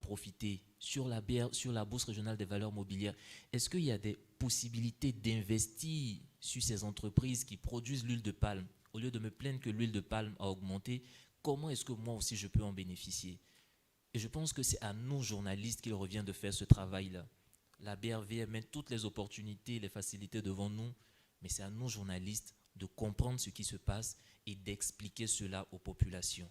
profiter sur la sur la Bourse régionale des valeurs mobilières? Est-ce qu'il y a des possibilités d'investir sur ces entreprises qui produisent l'huile de palme? Au lieu de me plaindre que l'huile de palme a augmenté, comment est-ce que moi aussi je peux en bénéficier? Et je pense que c'est à nous, journalistes, qu'il revient de faire ce travail-là. La BRVM met toutes les opportunités, les facilités devant nous, mais c'est à nous, journalistes, de comprendre ce qui se passe et d'expliquer cela aux populations.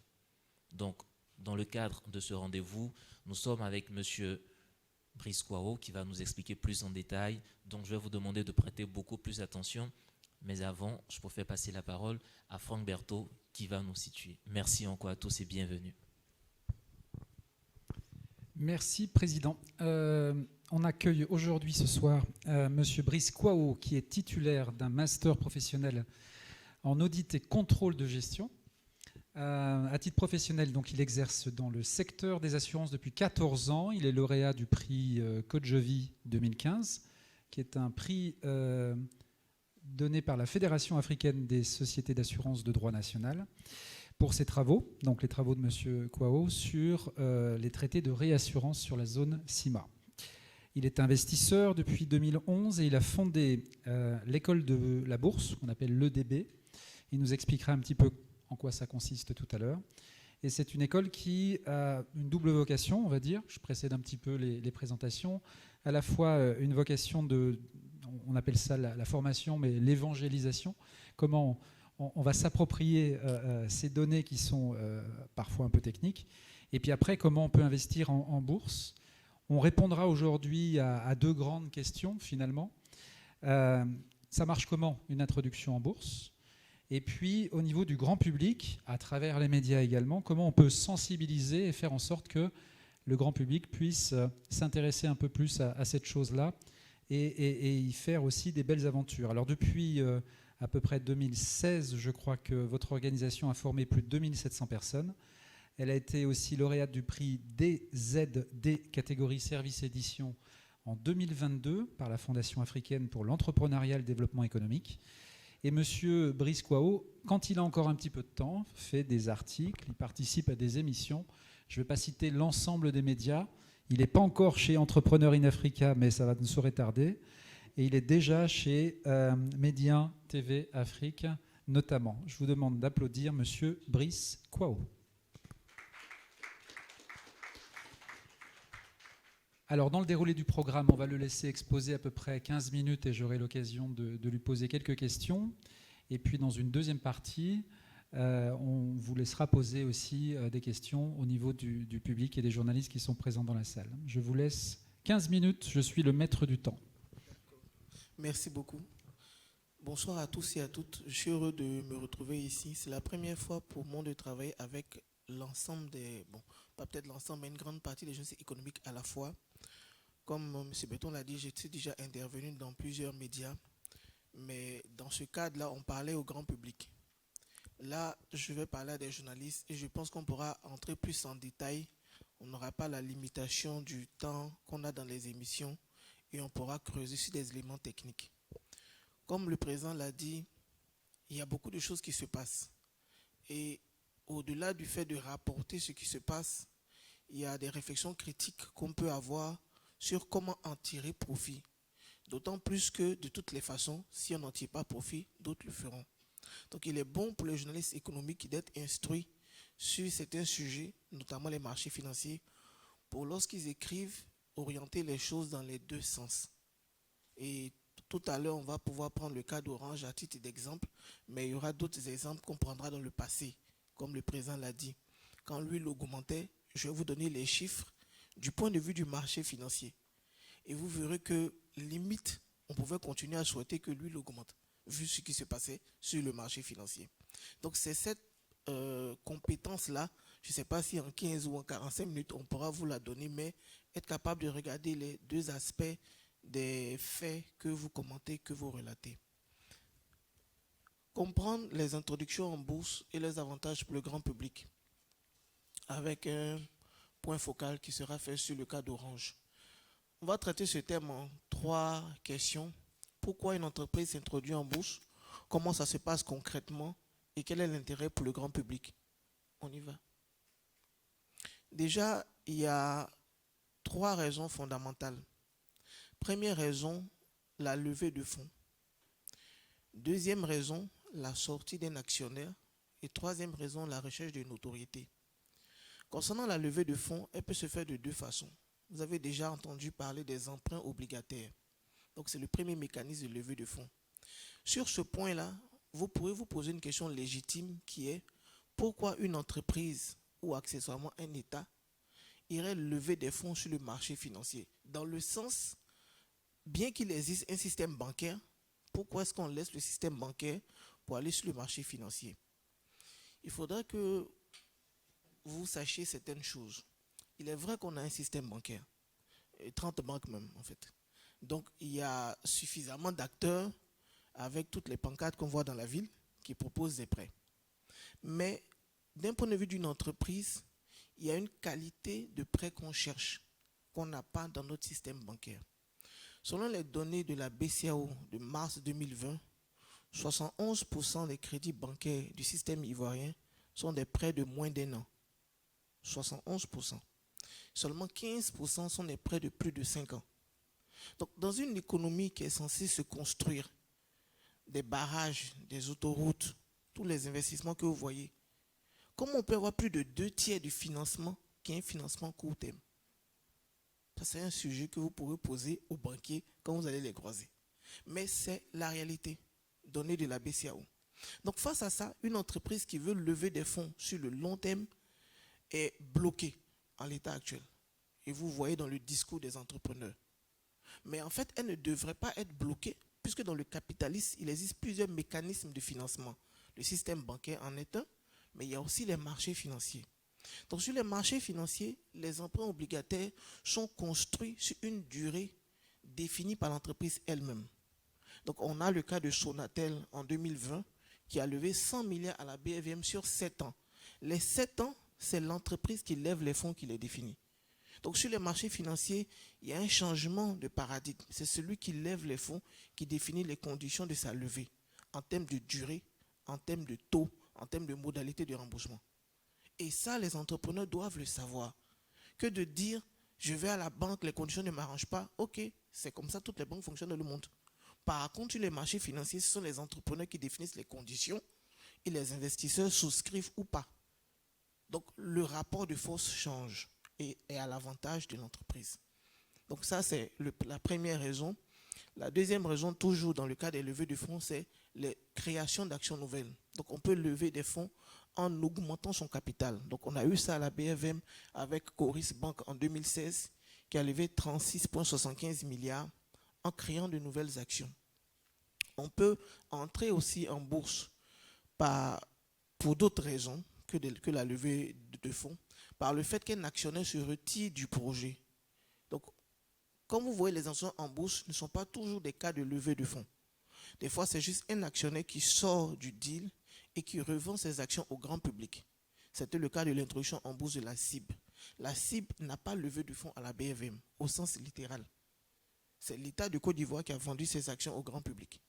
Donc, dans le cadre de ce rendez-vous, nous sommes avec M. Brice Kouao qui va nous expliquer plus en détail. Donc, je vais vous demander de prêter beaucoup plus attention. Mais avant, je préfère passer la parole à Franck Berthaud qui va nous situer. Merci encore à tous et bienvenue. Merci, Président. On accueille aujourd'hui, ce soir, M. Brice Kouao, qui est titulaire d'un master professionnel en audit et contrôle de gestion. À titre professionnel, donc, il exerce dans le secteur des assurances depuis 14 ans. Il est lauréat du prix Cogevi 2015, qui est un prix donné par la Fédération africaine des sociétés d'assurance de droit national, pour ses travaux, donc les travaux de M. Kouao, sur les traités de réassurance sur la zone CIMA. Il est investisseur depuis 2011 et il a fondé l'école de la bourse, qu'on appelle l'EDB. Il nous expliquera un petit peu en quoi ça consiste tout à l'heure. Et c'est une école qui a une double vocation, on va dire. Je précède un petit peu les présentations. À la fois une vocation de, on appelle ça la formation, mais l'évangélisation. Comment on va s'approprier ces données qui sont parfois un peu techniques. Et puis après, comment on peut investir en bourse. On répondra aujourd'hui à deux grandes questions, finalement. Ça marche comment, une introduction en bourse? Et puis, au niveau du grand public, à travers les médias également, comment on peut sensibiliser et faire en sorte que le grand public puisse s'intéresser un peu plus à cette chose-là et y faire aussi des belles aventures. Alors, depuis à peu près 2016, je crois que votre organisation a formé plus de 2700 personnes. Elle a été aussi lauréate du prix DZD, catégorie service édition, en 2022 par la Fondation africaine pour l'entrepreneuriat et le développement économique. Et M. Brice Kouao, quand il a encore un petit peu de temps, fait des articles, il participe à des émissions. Je ne vais pas citer l'ensemble des médias. Il n'est pas encore chez Entrepreneur in Africa, mais ça va ne saurait tarder. Et il est déjà chez Média TV Afrique, notamment. Je vous demande d'applaudir M. Brice Kouao. Alors, dans le déroulé du programme, on va le laisser exposer à peu près 15 minutes et j'aurai l'occasion de lui poser quelques questions. Et puis, dans une deuxième partie, on vous laissera poser aussi des questions au niveau du public et des journalistes qui sont présents dans la salle. Je vous laisse 15 minutes, je suis le maître du temps. Merci beaucoup. Bonsoir à tous et à toutes. Je suis heureux de me retrouver ici. C'est la première fois pour moi de travailler avec l'ensemble des... Bon, pas peut-être l'ensemble, mais une grande partie des journalistes économiques à la fois. Comme M. Béton l'a dit, j'étais déjà intervenu dans plusieurs médias, mais dans ce cadre-là, on parlait au grand public. Là, je vais parler à des journalistes et je pense qu'on pourra entrer plus en détail. On n'aura pas la limitation du temps qu'on a dans les émissions et on pourra creuser sur des éléments techniques. Comme le président l'a dit, il y a beaucoup de choses qui se passent. Et au-delà du fait de rapporter ce qui se passe, il y a des réflexions critiques qu'on peut avoir sur comment en tirer profit. D'autant plus que, de toutes les façons, si on n'en tire pas profit, d'autres le feront. Donc il est bon pour les journalistes économiques d'être instruits sur certains sujets, notamment les marchés financiers, pour lorsqu'ils écrivent, orienter les choses dans les deux sens. Et tout à l'heure, on va pouvoir prendre le cas d'Orange à titre d'exemple, mais il y aura d'autres exemples qu'on prendra dans le passé, comme le président l'a dit. Quand l'huile augmentait, je vais vous donner les chiffres du point de vue du marché financier. Et vous verrez que, limite, on pouvait continuer à souhaiter que l'huile augmente, vu ce qui se passait sur le marché financier. Donc c'est cette compétence-là, je ne sais pas si en 15 ou en 45 minutes, on pourra vous la donner, mais être capable de regarder les deux aspects des faits que vous commentez, que vous relatez. Comprendre les introductions en bourse et les avantages pour le grand public, avec un point focal qui sera fait sur le cas d'Orange. On va traiter ce thème en 3 questions. Pourquoi une entreprise s'introduit en bourse? Comment ça se passe concrètement? Et quel est l'intérêt pour le grand public? On y va. Déjà, il y a 3 raisons fondamentales. Première raison, la levée de fonds. Deuxième raison, la sortie d'un actionnaire. Et troisième raison, la recherche de notoriété. Concernant la levée de fonds, elle peut se faire de 2 façons. Vous avez déjà entendu parler des emprunts obligataires. Donc c'est le premier mécanisme de levée de fonds. Sur ce point-là, vous pourrez vous poser une question légitime qui est pourquoi une entreprise ou accessoirement un État irait lever des fonds sur le marché financier? Dans le sens, bien qu'il existe un système bancaire, pourquoi est-ce qu'on laisse le système bancaire pour aller sur le marché financier? Il faudrait que vous sachiez certaines choses. Il est vrai qu'on a un système bancaire, 30 banques même en fait. Donc il y a suffisamment d'acteurs avec toutes les pancartes qu'on voit dans la ville qui proposent des prêts. Mais d'un point de vue d'une entreprise, il y a une qualité de prêt qu'on cherche, qu'on n'a pas dans notre système bancaire. Selon les données de la BCAO de mars 2020, 71% des crédits bancaires du système ivoirien sont des prêts de moins d'1 an. 71%. Seulement 15% sont des prêts de plus de 5 ans. Donc, dans une économie qui est censée se construire, des barrages, des autoroutes, tous les investissements que vous voyez, comment on peut avoir plus de 2/3 du financement qui est un financement court terme? Ça, c'est un sujet que vous pourrez poser aux banquiers quand vous allez les croiser. Mais c'est la réalité donnée de la BCAO. Donc, face à ça, une entreprise qui veut lever des fonds sur le long terme est bloquée en l'état actuel. Et vous voyez dans le discours des entrepreneurs. Mais en fait, elle ne devrait pas être bloquée, puisque dans le capitalisme, il existe plusieurs mécanismes de financement. Le système bancaire en est un, mais il y a aussi les marchés financiers. Donc sur les marchés financiers, les emprunts obligataires sont construits sur une durée définie par l'entreprise elle-même. Donc on a le cas de Sonatel en 2020 qui a levé 100 milliards à la BFM sur 7 ans. Les 7 ans, c'est l'entreprise qui lève les fonds qui les définit. Donc sur les marchés financiers, il y a un changement de paradigme. C'est celui qui lève les fonds qui définit les conditions de sa levée en termes de durée, en termes de taux, en termes de modalités de remboursement. Et ça, les entrepreneurs doivent le savoir. Que de dire, je vais à la banque, les conditions ne m'arrangent pas. Ok, c'est comme ça, toutes les banques fonctionnent dans le monde. Par contre, sur les marchés financiers, ce sont les entrepreneurs qui définissent les conditions et les investisseurs souscrivent ou pas. Donc, le rapport de force change et est à l'avantage de l'entreprise. Donc ça, c'est la première raison. La deuxième raison, toujours dans le cas des levées de fonds, c'est les créations d'actions nouvelles. Donc on peut lever des fonds en augmentant son capital. Donc on a eu ça à la BFM avec Coris Bank en 2016 qui a levé 36,75 milliards en créant de nouvelles actions. On peut entrer aussi en bourse pour d'autres raisons que la levée de fonds, par le fait qu'un actionnaire se retire du projet. Donc, comme vous voyez, les actions en bourse ne sont pas toujours des cas de levée de fonds. Des fois, c'est juste un actionnaire qui sort du deal et qui revend ses actions au grand public. C'était le cas de l'introduction en bourse de la CIB. La CIB n'a pas levé de fonds à la BFM, au sens littéral. C'est l'État de Côte d'Ivoire qui a vendu ses actions au grand public.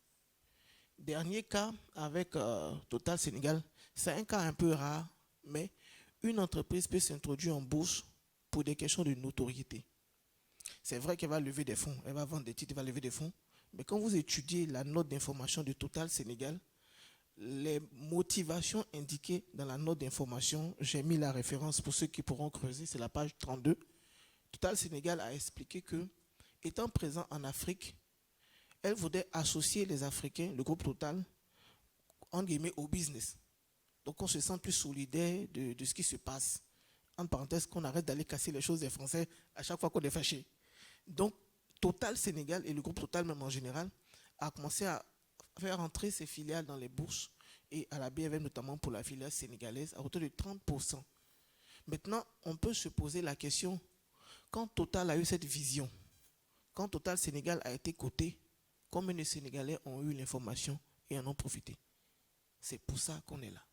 Dernier cas avec Total Sénégal, c'est un cas un peu rare, mais une entreprise peut s'introduire en bourse pour des questions de notoriété. C'est vrai qu'elle va lever des fonds, elle va vendre des titres, elle va lever des fonds, mais quand vous étudiez la note d'information de Total Sénégal, les motivations indiquées dans la note d'information, j'ai mis la référence pour ceux qui pourront creuser, c'est la page 32. Total Sénégal a expliqué que, étant présent en Afrique, elle voudrait associer les Africains, le groupe Total, en guillemets, au business. Donc on se sent plus solidaire de ce qui se passe. En parenthèse, qu'on arrête d'aller casser les choses des Français à chaque fois qu'on est fâché. Donc Total Sénégal et le groupe Total même en général a commencé à faire entrer ses filiales dans les bourses et à la BFM notamment pour la filiale sénégalaise à hauteur de 30%. Maintenant, on peut se poser la question, quand Total a eu cette vision, quand Total Sénégal a été coté, combien de Sénégalais ont eu l'information et en ont profité? C'est pour ça qu'on est là.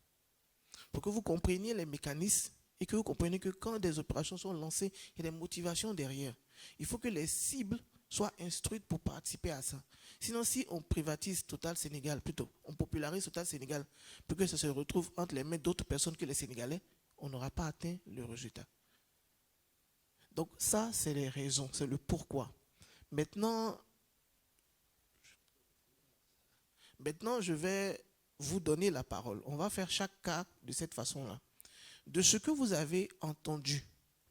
Pour que vous compreniez les mécanismes et que vous compreniez que quand des opérations sont lancées, il y a des motivations derrière. Il faut que les cibles soient instruites pour participer à ça. Sinon, si on privatise Total Sénégal, plutôt, on popularise Total Sénégal, pour que ça se retrouve entre les mains d'autres personnes que les Sénégalais, on n'aura pas atteint le résultat. Donc ça, c'est les raisons, c'est le pourquoi. Maintenant, je vais vous donner la parole. On va faire chaque cas de cette façon-là. De ce que vous avez entendu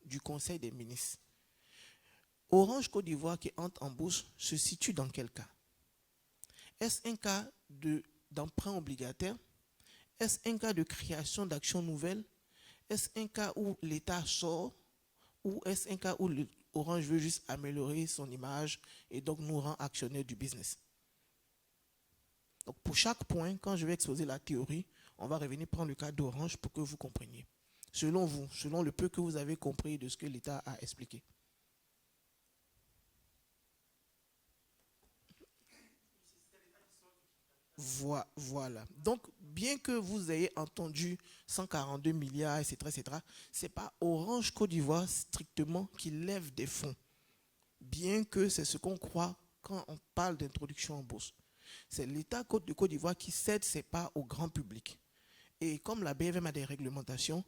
du Conseil des ministres, Orange Côte d'Ivoire qui entre en bourse se situe dans quel cas? Est-ce un cas d'emprunt obligataire? Est-ce un cas de création d'actions nouvelles? Est-ce un cas où l'État sort? Ou est-ce un cas où Orange veut juste améliorer son image et donc nous rend actionnaires du business? Donc pour chaque point, quand je vais exposer la théorie, on va revenir prendre le cas d'Orange pour que vous compreniez. Selon vous, selon le peu que vous avez compris de ce que l'État a expliqué. Voilà. Donc, bien que vous ayez entendu 142 milliards, etc., ce n'est pas Orange Côte d'Ivoire strictement qui lève des fonds. Bien que c'est ce qu'on croit quand on parle d'introduction en bourse. C'est l'État de Côte d'Ivoire qui cède ses parts au grand public. Et comme la BFM a des réglementations,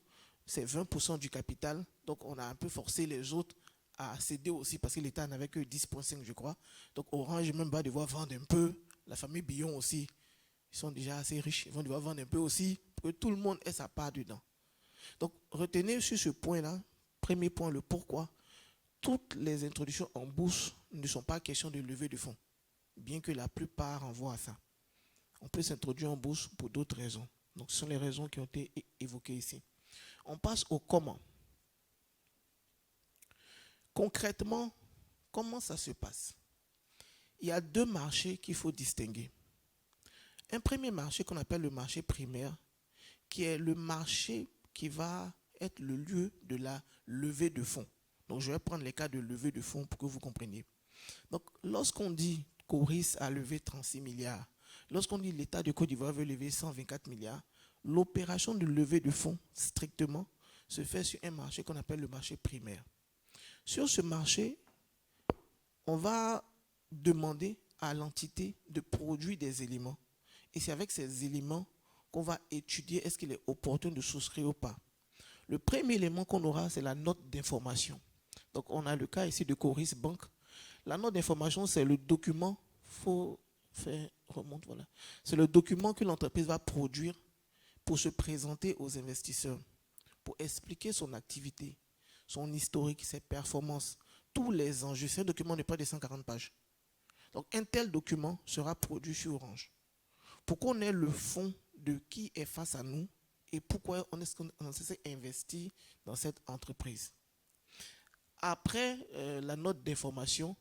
c'est 20% du capital. Donc, on a un peu forcé les autres à céder aussi parce que l'État n'avait que 10,5, je crois. Donc, Orange même va devoir vendre un peu. La famille Billon aussi. Ils sont déjà assez riches. Ils vont devoir vendre un peu aussi pour que tout le monde ait sa part dedans. Donc, retenez sur ce point-là, premier point, le pourquoi. Toutes les introductions en bourse ne sont pas question de levée de fonds, bien que la plupart renvoient à ça. On peut s'introduire en bourse pour d'autres raisons. Donc, ce sont les raisons qui ont été évoquées ici. On passe au comment. Concrètement, comment ça se passe? Il y a deux marchés qu'il faut distinguer. Un premier marché qu'on appelle le marché primaire, qui est le marché qui va être le lieu de la levée de fonds. Donc, je vais prendre les cas de levée de fonds pour que vous compreniez. Donc, lorsqu'on dit qu'Oris a levé 36 milliards, lorsqu'on dit l'État de Côte d'Ivoire veut lever 124 milliards, l'opération de levée de fonds, strictement, se fait sur un marché qu'on appelle le marché primaire. Sur ce marché, on va demander à l'entité de produire des éléments. Et c'est avec ces éléments qu'on va étudier est-ce qu'il est opportun de souscrire ou pas. Le premier élément qu'on aura, c'est la note d'information. Donc, on a le cas ici de Coris Bank. La note d'information, c'est le document, c'est le document que l'entreprise va produire pour se présenter aux investisseurs, pour expliquer son activité, son historique, ses performances, tous les enjeux. C'est un document de près de 140 pages. Donc, un tel document sera produit sur Orange. Pour qu'on ait le fond de qui est face à nous et pourquoi on est censé investir dans cette entreprise. Après la note d'information,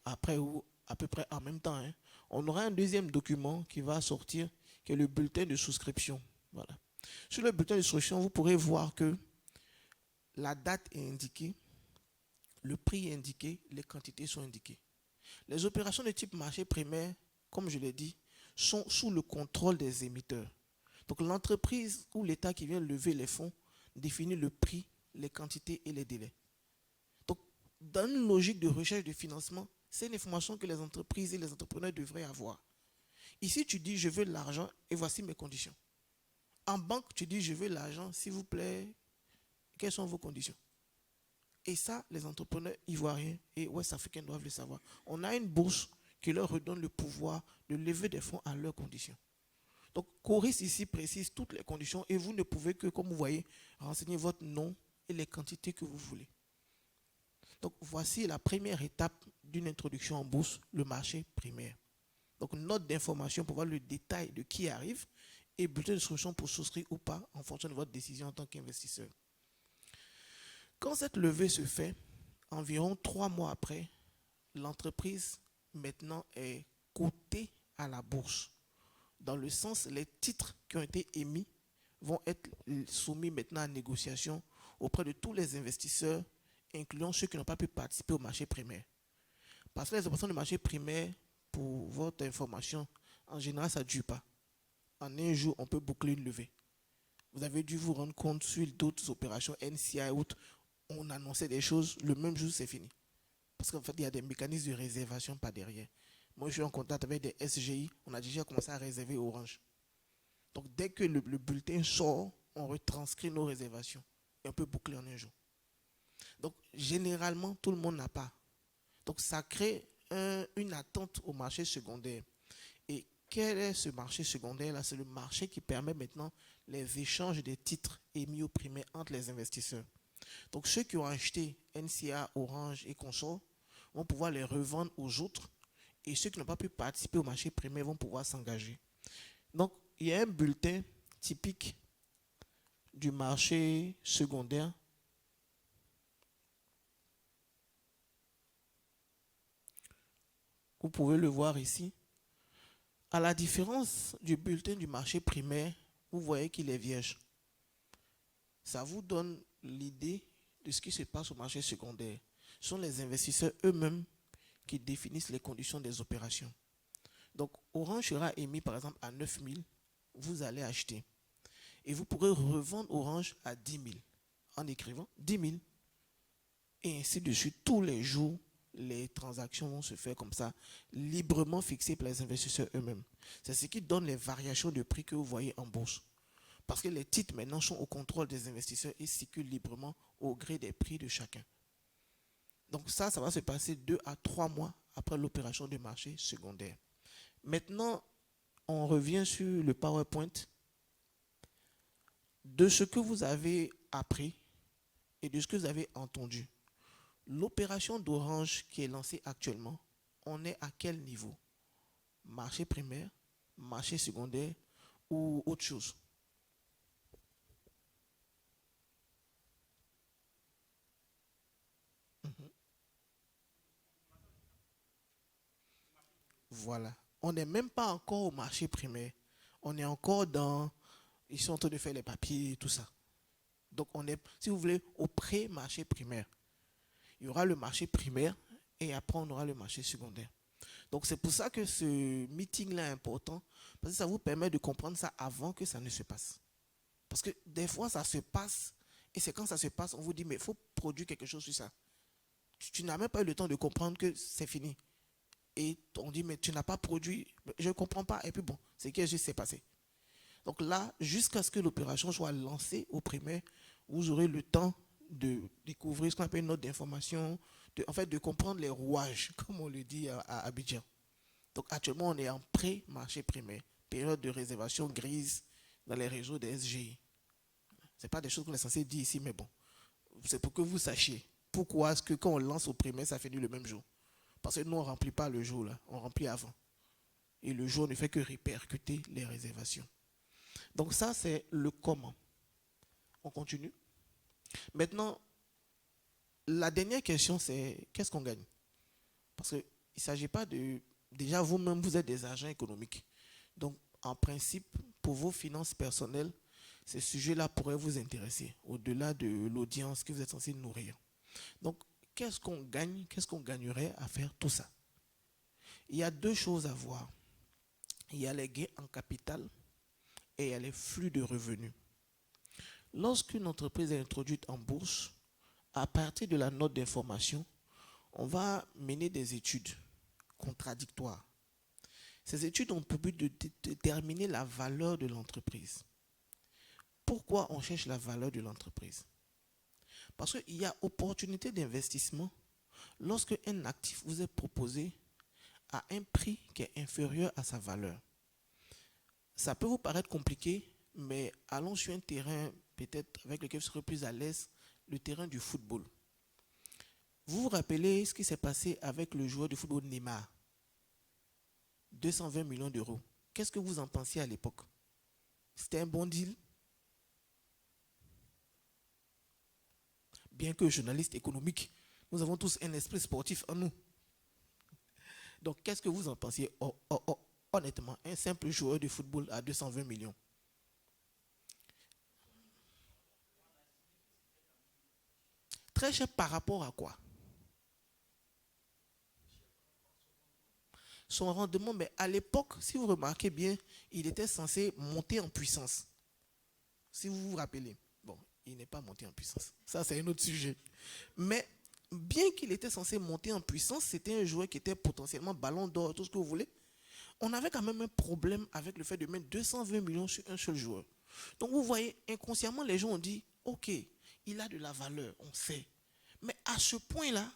après ou à peu près en même temps, on aura un deuxième document qui va sortir, qui est le bulletin de souscription. Voilà. Sur le bulletin de souscription, vous pourrez voir que la date est indiquée, le prix est indiqué, les quantités sont indiquées. Les opérations de type marché primaire, comme je l'ai dit, sont sous le contrôle des émetteurs. Donc l'entreprise ou l'État qui vient lever les fonds définit le prix, les quantités et les délais. Donc dans une logique de recherche de financement, c'est une information que les entreprises et les entrepreneurs devraient avoir. Ici, tu dis je veux l'argent et voici mes conditions. En banque, tu dis je veux l'argent, s'il vous plaît, quelles sont vos conditions? Et ça, les entrepreneurs ivoiriens et ouest-africains doivent le savoir. On a une bourse qui leur redonne le pouvoir de lever des fonds à leurs conditions. Donc, Coris ici précise toutes les conditions et vous ne pouvez que, comme vous voyez, renseigner votre nom et les quantités que vous voulez. Donc, voici la première étape d'une introduction en bourse, le marché primaire. Donc, note d'information pour voir le détail de qui arrive et bulletin d'instruction pour souscrire ou pas en fonction de votre décision en tant qu'investisseur. Quand cette levée se fait, environ 3 mois après, l'entreprise maintenant est cotée à la bourse. Dans le sens, les titres qui ont été émis vont être soumis maintenant à négociation auprès de tous les investisseurs, incluant ceux qui n'ont pas pu participer au marché primaire. Parce que les opérations de marché primaire, pour votre information, en général, ça ne dure pas. En un jour, on peut boucler une levée. Vous avez dû vous rendre compte sur d'autres opérations, NCI et autres, on annonçait des choses, le même jour, c'est fini. Parce qu'en fait, il y a des mécanismes de réservation par derrière. Moi, je suis en contact avec des SGI, on a déjà commencé à réserver Orange. Donc, dès que le bulletin sort, on retranscrit nos réservations et on peut boucler en un jour. Donc, généralement, tout le monde n'a pas. Donc, ça crée une attente au marché secondaire. Et quel est ce marché secondaire-là? C'est le marché qui permet maintenant les échanges des titres émis au primaire entre les investisseurs. Donc, ceux qui ont acheté NCA, Orange et consorts vont pouvoir les revendre aux autres. Et ceux qui n'ont pas pu participer au marché primaire vont pouvoir s'engager. Donc, il y a un bulletin typique du marché secondaire. Vous pouvez le voir ici. À la différence du bulletin du marché primaire, vous voyez qu'il est vierge. Ça vous donne l'idée de ce qui se passe au marché secondaire. Ce sont les investisseurs eux-mêmes qui définissent les conditions des opérations. Donc, Orange sera émis par exemple à 9 000, vous allez acheter. Et vous pourrez revendre Orange à 10 000 en écrivant 10 000. Et ainsi de suite, tous les jours, les transactions vont se faire comme ça, librement fixées par les investisseurs eux-mêmes. C'est ce qui donne les variations de prix que vous voyez en bourse. Parce que les titres maintenant sont au contrôle des investisseurs et circulent librement au gré des prix de chacun. Donc ça va se passer 2 à 3 mois après l'opération de marché secondaire. Maintenant, on revient sur le PowerPoint. De ce que vous avez appris et de ce que vous avez entendu, l'opération d'Orange qui est lancée actuellement, on est à quel niveau? Marché primaire, marché secondaire ou autre chose? Voilà. On n'est même pas encore au marché primaire. On est encore dans... Ils sont en train de faire les papiers et tout ça. Donc on est, si vous voulez, au pré-marché primaire. Il y aura le marché primaire et après on aura le marché secondaire. Donc c'est pour ça que ce meeting-là est important, parce que ça vous permet de comprendre ça avant que ça ne se passe. Parce que des fois ça se passe, et c'est quand ça se passe, on vous dit, mais il faut produire quelque chose sur ça. Tu n'as même pas eu le temps de comprendre que c'est fini. Et on dit, mais tu n'as pas produit, je ne comprends pas. Et puis bon, c'est qu'est-ce qui s'est passé. Donc là, jusqu'à ce que l'opération soit lancée au primaire, vous aurez le temps de découvrir ce qu'on appelle une note d'information, en fait de comprendre les rouages, comme on le dit à Abidjan. Donc actuellement, on est en pré-marché primaire, période de réservation grise dans les réseaux des SGI. Ce n'est pas des choses qu'on est censé dire ici, mais bon, c'est pour que vous sachiez pourquoi est-ce que quand on lance au primaire, ça finit le même jour. Parce que nous, on ne remplit pas le jour, là, on remplit avant. Et le jour ne fait que répercuter les réservations. Donc ça, c'est le comment. On continue. Maintenant, la dernière question, c'est qu'est-ce qu'on gagne? Parce qu'il ne s'agit pas de... Déjà, vous-même, vous êtes des agents économiques. Donc, en principe, pour vos finances personnelles, ces sujets-là pourraient vous intéresser, au-delà de l'audience que vous êtes censé nourrir. Donc, qu'est-ce qu'on gagne? Qu'est-ce qu'on gagnerait à faire tout ça? Il y a deux choses à voir. Il y a les gains en capital et il y a les flux de revenus. Lorsqu'une entreprise est introduite en bourse, à partir de la note d'information, on va mener des études contradictoires. Ces études ont pour but de déterminer la valeur de l'entreprise. Pourquoi on cherche la valeur de l'entreprise? Parce qu'il y a opportunité d'investissement lorsque un actif vous est proposé à un prix qui est inférieur à sa valeur. Ça peut vous paraître compliqué, mais allons sur un terrain peut-être avec lequel vous serez plus à l'aise, le terrain du football. Vous vous rappelez ce qui s'est passé avec le joueur de football Neymar? 220 millions d'euros. Qu'est-ce que vous en pensiez à l'époque? C'était un bon deal? Bien que journaliste économique, nous avons tous un esprit sportif en nous. Donc, qu'est-ce que vous en pensiez? Honnêtement, un simple joueur de football à 220 millions. Très cher par rapport à quoi? Son rendement, mais à l'époque, si vous remarquez bien, il était censé monter en puissance. Si vous vous rappelez. Bon, il n'est pas monté en puissance. Ça, c'est un autre sujet. Mais bien qu'il était censé monter en puissance, c'était un joueur qui était potentiellement ballon d'or, tout ce que vous voulez. On avait quand même un problème avec le fait de mettre 220 millions sur un seul joueur. Donc vous voyez, inconsciemment, les gens ont dit, ok, il a de la valeur, on sait. Mais à ce point-là,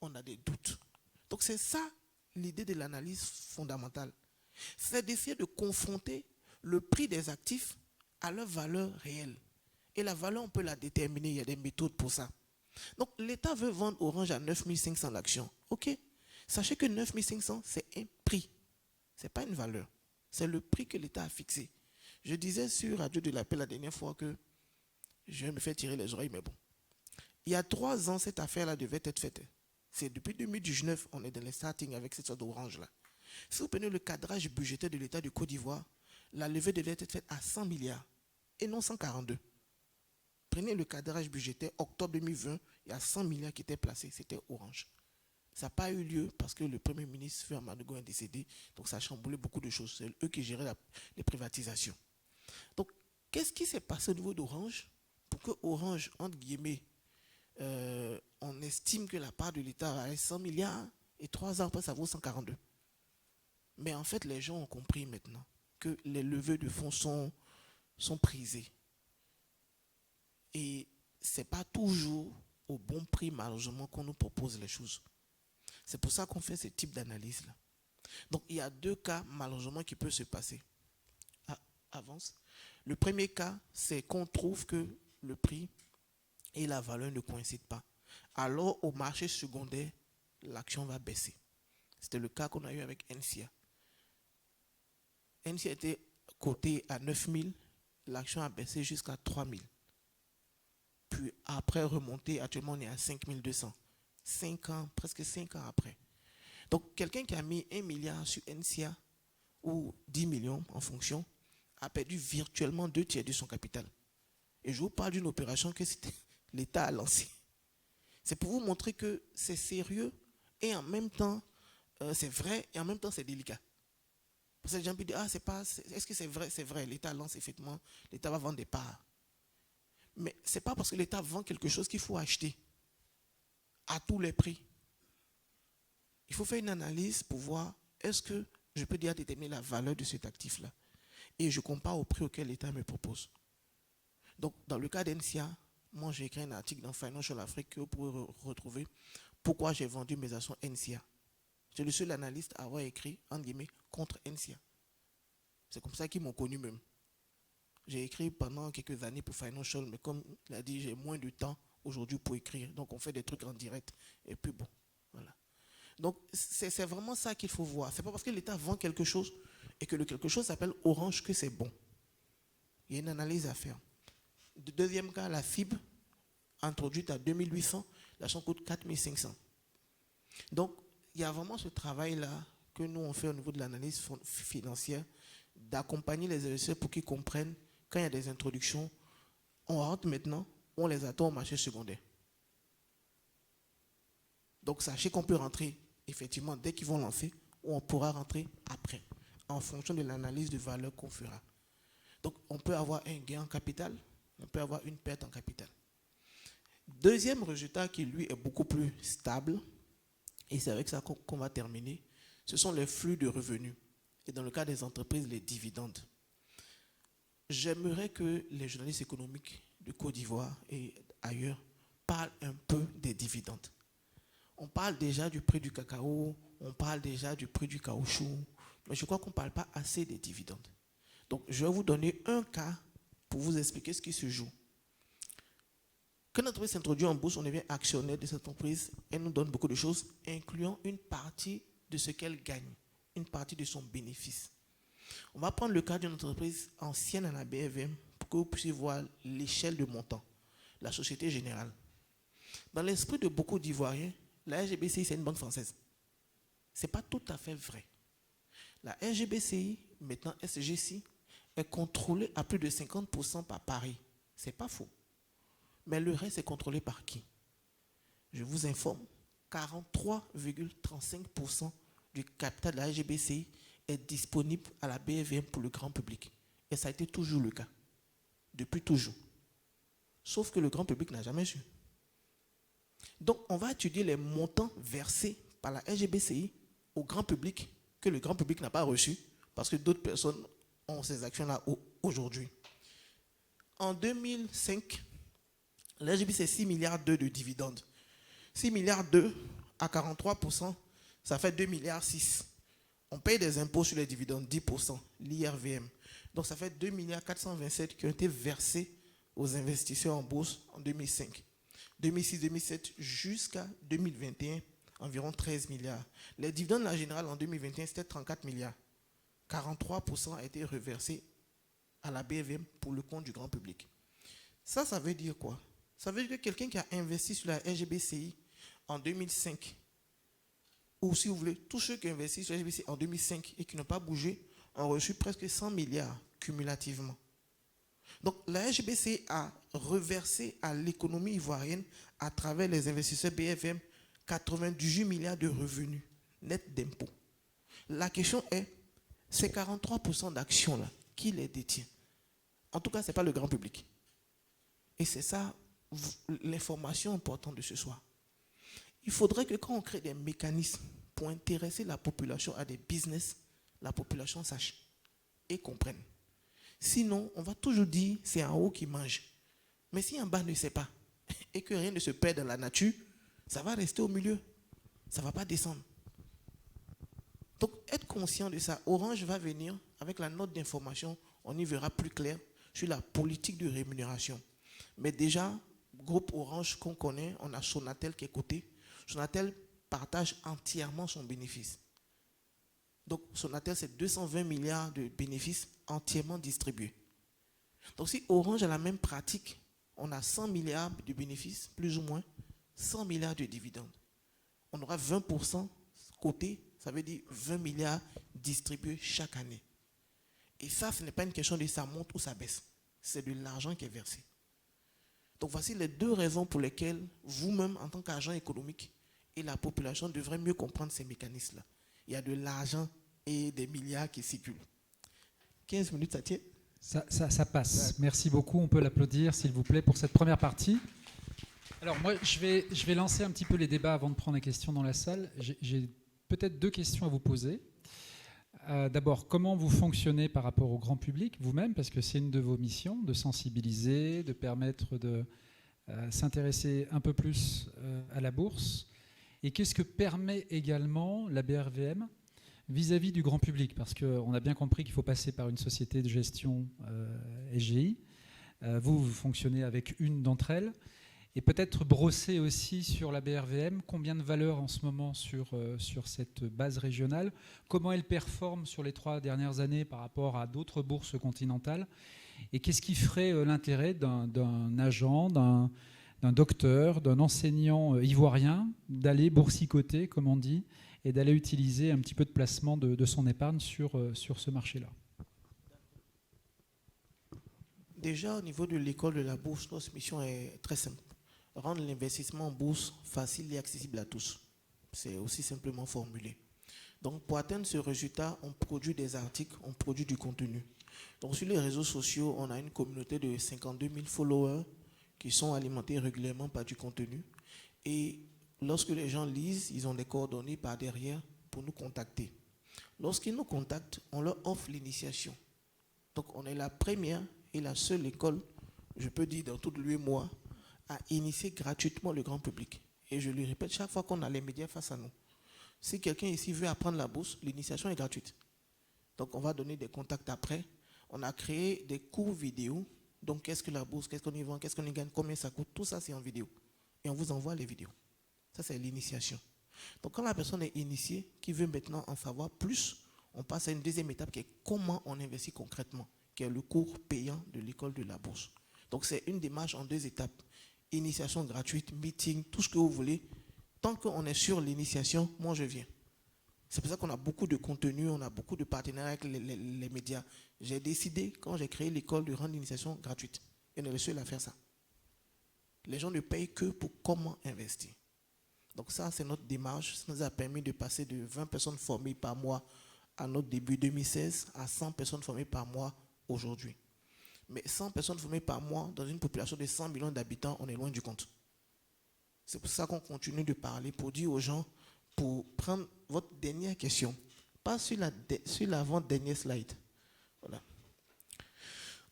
on a des doutes. Donc c'est ça l'idée de l'analyse fondamentale. C'est d'essayer de confronter le prix des actifs à leur valeur réelle. Et la valeur, on peut la déterminer, il y a des méthodes pour ça. Donc l'État veut vendre Orange à 9 500 l'action. Ok, sachez que 9 500, c'est un prix. Ce n'est pas une valeur. C'est le prix que l'État a fixé. Je disais sur Radio de la Paix la dernière fois que je me fais tirer les oreilles, mais bon. Il y a 3 ans, cette affaire-là devait être faite. C'est depuis 2019, on est dans les starting avec cette sorte d'Orange-là. Si vous prenez le cadrage budgétaire de l'État de Côte d'Ivoire, la levée devait être faite à 100 milliards et non 142. Prenez le cadrage budgétaire, octobre 2020, il y a 100 milliards qui étaient placés, c'était Orange. Ça n'a pas eu lieu parce que le Premier ministre Feu Amadougou est décédé, donc ça a chamboulé beaucoup de choses. C'est eux qui géraient les privatisations. Donc, qu'est-ce qui s'est passé au niveau d'Orange pour que Orange, entre guillemets, on estime que la part de l'État a 100 milliards et 3 ans après, ça vaut 142. Mais en fait, les gens ont compris maintenant que les levées de fonds sont prisées. Et ce n'est pas toujours au bon prix, malheureusement, qu'on nous propose les choses. C'est pour ça qu'on fait ce type d'analyse-là. Donc, il y a 2 cas, malheureusement, qui peuvent se passer. Ah, avance. Le premier cas, c'est qu'on trouve que le prix et la valeur ne coïncident pas. Alors, au marché secondaire, l'action va baisser. C'était le cas qu'on a eu avec NCA. NCA était coté à 9 000, l'action a baissé jusqu'à 3 000. Puis après remonter, actuellement on est à 5 200. 5 ans, presque 5 ans après. Donc quelqu'un qui a mis 1 milliard sur NCA ou 10 millions en fonction a perdu virtuellement 2/3 de son capital. Et je vous parle d'une opération que l'État a lancée. C'est pour vous montrer que c'est sérieux et en même temps c'est vrai et en même temps c'est délicat. Parce que les gens peuvent dire, est-ce que c'est vrai? C'est vrai, l'État lance effectivement, l'État va vendre des parts. Mais ce n'est pas parce que l'État vend quelque chose qu'il faut acheter à tous les prix. Il faut faire une analyse pour voir, est-ce que je peux déjà déterminer la valeur de cet actif-là? Et je compare au prix auquel l'État me propose. Donc, dans le cas d'NCA, moi j'ai écrit un article dans Financial Afrique que vous pourrez retrouver. Pourquoi j'ai vendu mes actions NCA? C'est le seul analyste à avoir écrit, entre guillemets, contre NCA. C'est comme ça qu'ils m'ont connu même. J'ai écrit pendant quelques années pour Financial, mais comme il a dit, j'ai moins de temps aujourd'hui pour écrire. Donc, on fait des trucs en direct. Et puis bon, voilà. Donc, c'est vraiment ça qu'il faut voir. Ce n'est pas parce que l'État vend quelque chose et que le quelque chose s'appelle Orange que c'est bon. Il y a une analyse à faire. Deuxième cas, la fibre, introduite à 2800, l'achat coûte 4500. Donc, il y a vraiment ce travail-là que nous, on fait au niveau de l'analyse financière, d'accompagner les investisseurs pour qu'ils comprennent quand il y a des introductions, on rentre maintenant, on les attend au marché secondaire. Donc, sachez qu'on peut rentrer, effectivement, dès qu'ils vont lancer, ou on pourra rentrer après, en fonction de l'analyse de valeur qu'on fera. Donc, on peut avoir un gain en capital, on peut avoir une perte en capital. Deuxième résultat qui, lui, est beaucoup plus stable, et c'est avec ça qu'on va terminer, ce sont les flux de revenus. Et dans le cas des entreprises, les dividendes. J'aimerais que les journalistes économiques de Côte d'Ivoire et ailleurs parlent un peu des dividendes. On parle déjà du prix du cacao, on parle déjà du prix du caoutchouc, mais je crois qu'on ne parle pas assez des dividendes. Donc, je vais vous donner un cas pour vous expliquer ce qui se joue. Quand une entreprise s'introduit en bourse, on devient actionnaire de cette entreprise. Elle nous donne beaucoup de choses, incluant une partie de ce qu'elle gagne, une partie de son bénéfice. On va prendre le cas d'une entreprise ancienne à la BFM pour que vous puissiez voir l'échelle de montant, la Société Générale. Dans l'esprit de beaucoup d'Ivoiriens, la SGBCI, c'est une banque française. Ce n'est pas tout à fait vrai. La SGBCI, maintenant SGC, est contrôlée à plus de 50% par Paris. Ce n'est pas faux. Mais le reste est contrôlé par qui? Je vous informe, 43,35% du capital de la SGBCI est disponible à la BFM pour le grand public. Et ça a été toujours le cas. Depuis toujours. Sauf que le grand public n'a jamais su. Donc, on va étudier les montants versés par la SGBCI au grand public que le grand public n'a pas reçu parce que d'autres personnes ont ces actions-là aujourd'hui. En 2005, La SGB, c'est 6 milliards de dividendes. 6 milliards 2 à 43%, ça fait 2 milliards 6. On paye des impôts sur les dividendes, 10%, l'IRVM. Donc ça fait 2 milliards 427 qui ont été versés aux investisseurs en bourse en 2005. 2006-2007 jusqu'à 2021, environ 13 milliards. Les dividendes, la générale, en 2021, c'était 34 milliards. 43% a été reversé à la BRVM pour le compte du grand public. Ça veut dire quoi? Ça veut dire que quelqu'un qui a investi sur la SGBCI en 2005, ou si vous voulez, tous ceux qui ont investi sur la SGBCI en 2005 et qui n'ont pas bougé, ont reçu presque 100 milliards cumulativement. Donc la SGBCI a reversé à l'économie ivoirienne, à travers les investisseurs BFM, 98 milliards de revenus nets d'impôts. La question est, ces 43% d'actions-là, qui les détient? En tout cas, ce n'est pas le grand public. Et c'est ça l'information importante de ce soir. Il faudrait que quand on crée des mécanismes pour intéresser la population à des business, la population sache et comprenne. Sinon, on va toujours dire c'est en haut qui mange. Mais si en bas ne sait pas et que rien ne se perd dans la nature, ça va rester au milieu. Ça ne va pas descendre. Donc, être conscient de ça. Orange va venir avec la note d'information. On y verra plus clair sur la politique de rémunération. Mais déjà, groupe Orange qu'on connaît, on a Sonatel qui est coté. Sonatel partage entièrement son bénéfice. Donc, Sonatel, c'est 220 milliards de bénéfices entièrement distribués. Donc, si Orange a la même pratique, on a 100 milliards de bénéfices, plus ou moins, 100 milliards de dividendes. On aura 20% coté, ça veut dire 20 milliards distribués chaque année. Et ça, ce n'est pas une question de ça monte ou ça baisse. C'est de l'argent qui est versé. Donc, voici les deux raisons pour lesquelles vous-même, en tant qu'agent économique, et la population devrait mieux comprendre ces mécanismes-là. Il y a de l'argent et des milliards qui circulent. 15 minutes, ça tient? Ça passe. Merci beaucoup. On peut l'applaudir, s'il vous plaît, pour cette première partie. Alors, moi, je vais lancer un petit peu les débats avant de prendre les questions dans la salle. J'ai peut-être deux questions à vous poser. D'abord, comment vous fonctionnez par rapport au grand public, vous-même, parce que c'est une de vos missions, de sensibiliser, de permettre de s'intéresser un peu plus à la bourse. Et qu'est-ce que permet également la BRVM vis-à-vis du grand public? Parce qu'on a bien compris qu'il faut passer par une société de gestion SGI. Vous fonctionnez avec une d'entre elles. Et peut-être brosser aussi sur la BRVM, combien de valeur en ce moment sur cette base régionale, comment elle performe sur les 3 dernières années par rapport à d'autres bourses continentales, et qu'est-ce qui ferait l'intérêt d'un agent, d'un docteur, d'un enseignant ivoirien d'aller boursicoter, comme on dit, et d'aller utiliser un petit peu de placement de son épargne sur ce marché-là. Déjà, au niveau de l'école de la bourse, notre mission est très simple. Rendre l'investissement en bourse facile et accessible à tous. C'est aussi simplement formulé. Donc, pour atteindre ce résultat, on produit des articles, on produit du contenu. Donc, sur les réseaux sociaux, on a une communauté de 52 000 followers qui sont alimentés régulièrement par du contenu. Et lorsque les gens lisent, ils ont des coordonnées par derrière pour nous contacter. Lorsqu'ils nous contactent, on leur offre l'initiation. Donc, on est la première et la seule école, je peux dire dans toute l'UEMOA, à initier gratuitement le grand public. Et je lui répète chaque fois qu'on a les médias face à nous. Si quelqu'un ici veut apprendre la bourse, l'initiation est gratuite. Donc, on va donner des contacts après. On a créé des cours vidéo. Donc, qu'est-ce que la bourse, qu'est-ce qu'on y vend, qu'est-ce qu'on y gagne, combien ça coûte, tout ça, c'est en vidéo. Et on vous envoie les vidéos. Ça, c'est l'initiation. Donc, quand la personne est initiée, qui veut maintenant en savoir plus, on passe à une deuxième étape qui est comment on investit concrètement, qui est le cours payant de l'école de la bourse. Donc, c'est une démarche en 2 étapes. Initiation gratuite, meeting, tout ce que vous voulez. Tant qu'on est sur l'initiation, moi je viens. C'est pour ça qu'on a beaucoup de contenu, on a beaucoup de partenariats avec les médias. J'ai décidé, quand j'ai créé l'école, de rendre l'initiation gratuite. Et on est le seul à faire ça. Les gens ne payent que pour comment investir. Donc ça, c'est notre démarche. Ça nous a permis de passer de 20 personnes formées par mois à notre début 2016 à 100 personnes formées par mois aujourd'hui. Mais 100 personnes formées par mois dans une population de 100 millions d'habitants, on est loin du compte. C'est pour ça qu'on continue de parler, pour dire aux gens, pour prendre votre dernière question, pas sur l'avant-dernière slide. Voilà.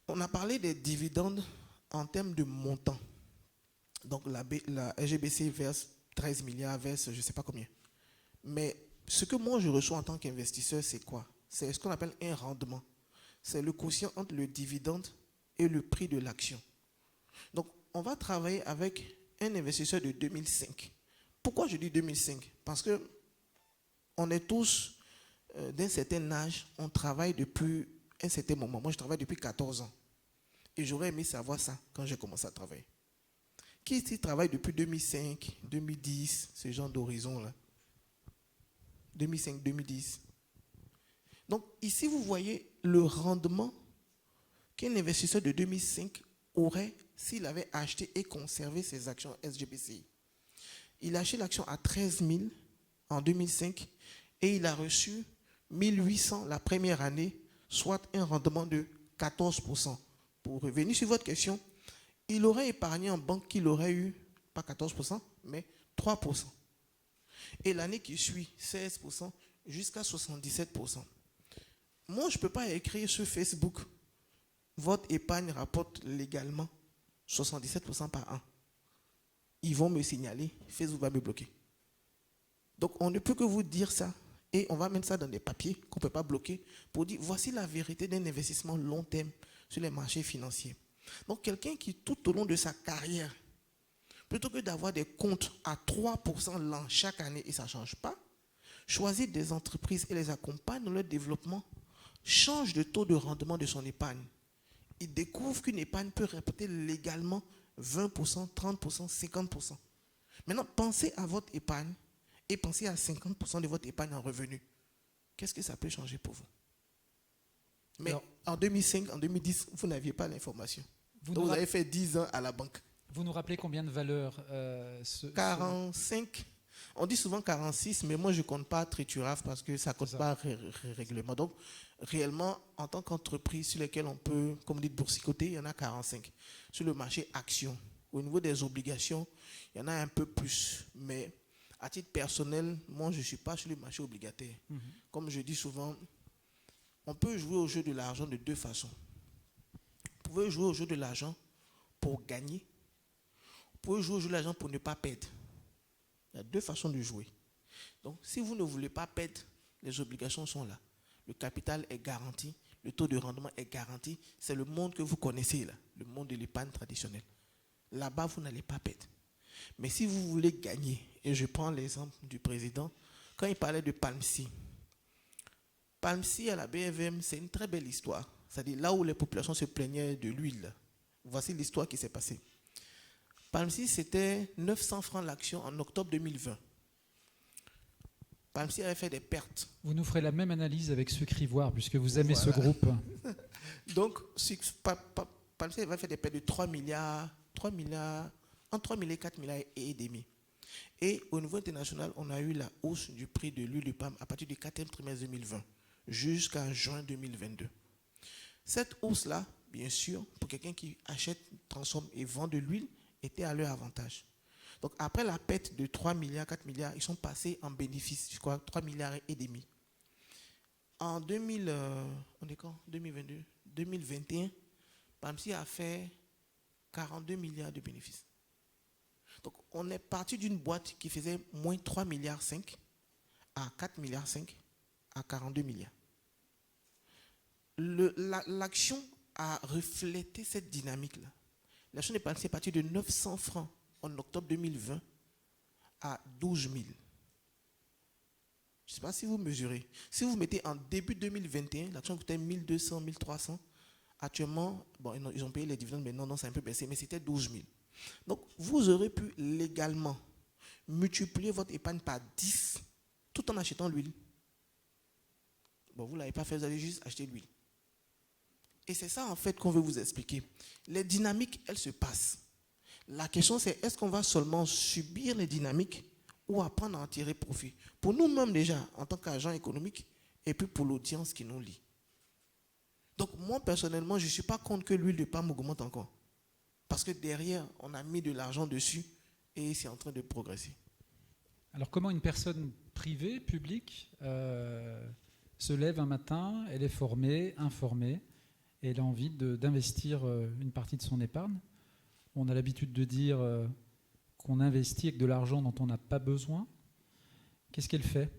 On a parlé des dividendes en termes de montant. Donc la SGBC verse 13 milliards, verse je ne sais pas combien. Mais ce que moi je reçois en tant qu'investisseur, c'est quoi? C'est ce qu'on appelle un rendement. C'est le quotient entre le dividende et le prix de l'action. Donc, on va travailler avec un investisseur de 2005. Pourquoi je dis 2005? Parce que on est tous d'un certain âge, on travaille depuis un certain moment. Moi, je travaille depuis 14 ans. Et j'aurais aimé savoir ça quand j'ai commencé à travailler. Qui ici travaille depuis 2005, 2010, ce genre d'horizon-là? 2005, 2010. Donc, ici, vous voyez le rendement qu'un investisseur de 2005 aurait s'il avait acheté et conservé ses actions SGBCI. Il a acheté l'action à 13 000 en 2005 et il a reçu 1 800 la première année, soit un rendement de 14%. Pour revenir sur votre question, il aurait épargné en banque qu'il aurait eu, pas 14%, mais 3%. Et l'année qui suit, 16% jusqu'à 77%. Moi, je ne peux pas écrire sur Facebook, votre épargne rapporte légalement 77% par an. Ils vont me signaler, Facebook va me bloquer. Donc, on ne peut que vous dire ça. Et on va mettre ça dans des papiers qu'on ne peut pas bloquer pour dire, voici la vérité d'un investissement long terme sur les marchés financiers. Donc, quelqu'un qui, tout au long de sa carrière, plutôt que d'avoir des comptes à 3% l'an chaque année et ça ne change pas, choisit des entreprises et les accompagne dans leur développement, change de taux de rendement de son épargne. Il découvre qu'une épargne peut rapporter légalement 20%, 30%, 50%. Maintenant, pensez à votre épargne et pensez à 50% de votre épargne en revenu. Qu'est-ce que ça peut changer pour vous? Mais alors, en 2005, en 2010, vous n'aviez pas l'information. Vous avez fait 10 ans à la banque. Vous nous rappelez combien de valeurs 45. On dit souvent 46, mais moi je ne compte pas Trituraf parce que ça ne compte pas règlement. Donc, réellement, en tant qu'entreprise sur lesquelles on peut, comme dit, boursicoter, il y en a 45. Sur le marché action, au niveau des obligations, il y en a un peu plus. Mais à titre personnel, moi je ne suis pas sur le marché obligataire. Comme je dis souvent, on peut jouer au jeu de l'argent de deux façons. Vous pouvez jouer au jeu de l'argent pour gagner. Vous pouvez jouer au jeu de l'argent pour ne pas perdre. Il y a deux façons de jouer. Donc, si vous ne voulez pas perdre, les obligations sont là. Le capital est garanti, le taux de rendement est garanti. C'est le monde que vous connaissez là, le monde de l'épargne traditionnelle. Là-bas, vous n'allez pas perdre. Mais si vous voulez gagner, et je prends l'exemple du président, quand il parlait de Palmsy. Palmsy à la BFM, c'est une très belle histoire. C'est-à-dire là où les populations se plaignaient de l'huile. Voici l'histoire qui s'est passée. Palmsy, c'était 900 francs l'action en octobre 2020. Palmsy avait fait des pertes. Vous nous ferez la même analyse avec Sucre Ivoire, puisque vous aimez ce groupe. Donc, Palmsy avait fait des pertes de 3 milliards, entre 3 milliards et 4 milliards et demi. Et au niveau international, on a eu la hausse du prix de l'huile de palme à partir du 4e trimestre 2020 jusqu'à juin 2022. Cette hausse-là, bien sûr, pour quelqu'un qui achète, transforme et vend de l'huile, était à leur avantage. Donc, après la perte de 3 milliards, 4 milliards, ils sont passés en bénéfice, je crois, 3 milliards et demi. En 2021, Palmsy a fait 42 milliards de bénéfices. Donc, on est parti d'une boîte qui faisait moins 3 milliards 5 à 4 milliards 5 à 42 milliards. L'action a reflété cette dynamique-là. L'action est partie de 900 francs en octobre 2020 à 12 000. Je ne sais pas si vous mesurez. Si vous mettez en début 2021, l'action coûtait 1200, 1300. Actuellement, bon, ils ont payé les dividendes, mais non, ça a un peu baissé, mais c'était 12 000. Donc, vous aurez pu légalement multiplier votre épargne par 10 tout en achetant l'huile. Bon, vous ne l'avez pas fait, vous allez juste acheter l'huile. Et c'est ça, en fait, qu'on veut vous expliquer. Les dynamiques, elles se passent. La question, c'est est-ce qu'on va seulement subir les dynamiques ou apprendre à en tirer profit? Pour nous-mêmes, déjà, en tant qu'agents économiques, et puis pour l'audience qui nous lit. Donc, moi, personnellement, je ne suis pas contre que l'huile de palme augmente encore. Parce que derrière, on a mis de l'argent dessus et c'est en train de progresser. Alors, comment une personne privée, publique, se lève un matin, elle est formée, informée, et elle a envie d'investir une partie de son épargne? On a l'habitude de dire qu'on investit avec de l'argent dont on n'a pas besoin? Qu'est-ce qu'elle fait?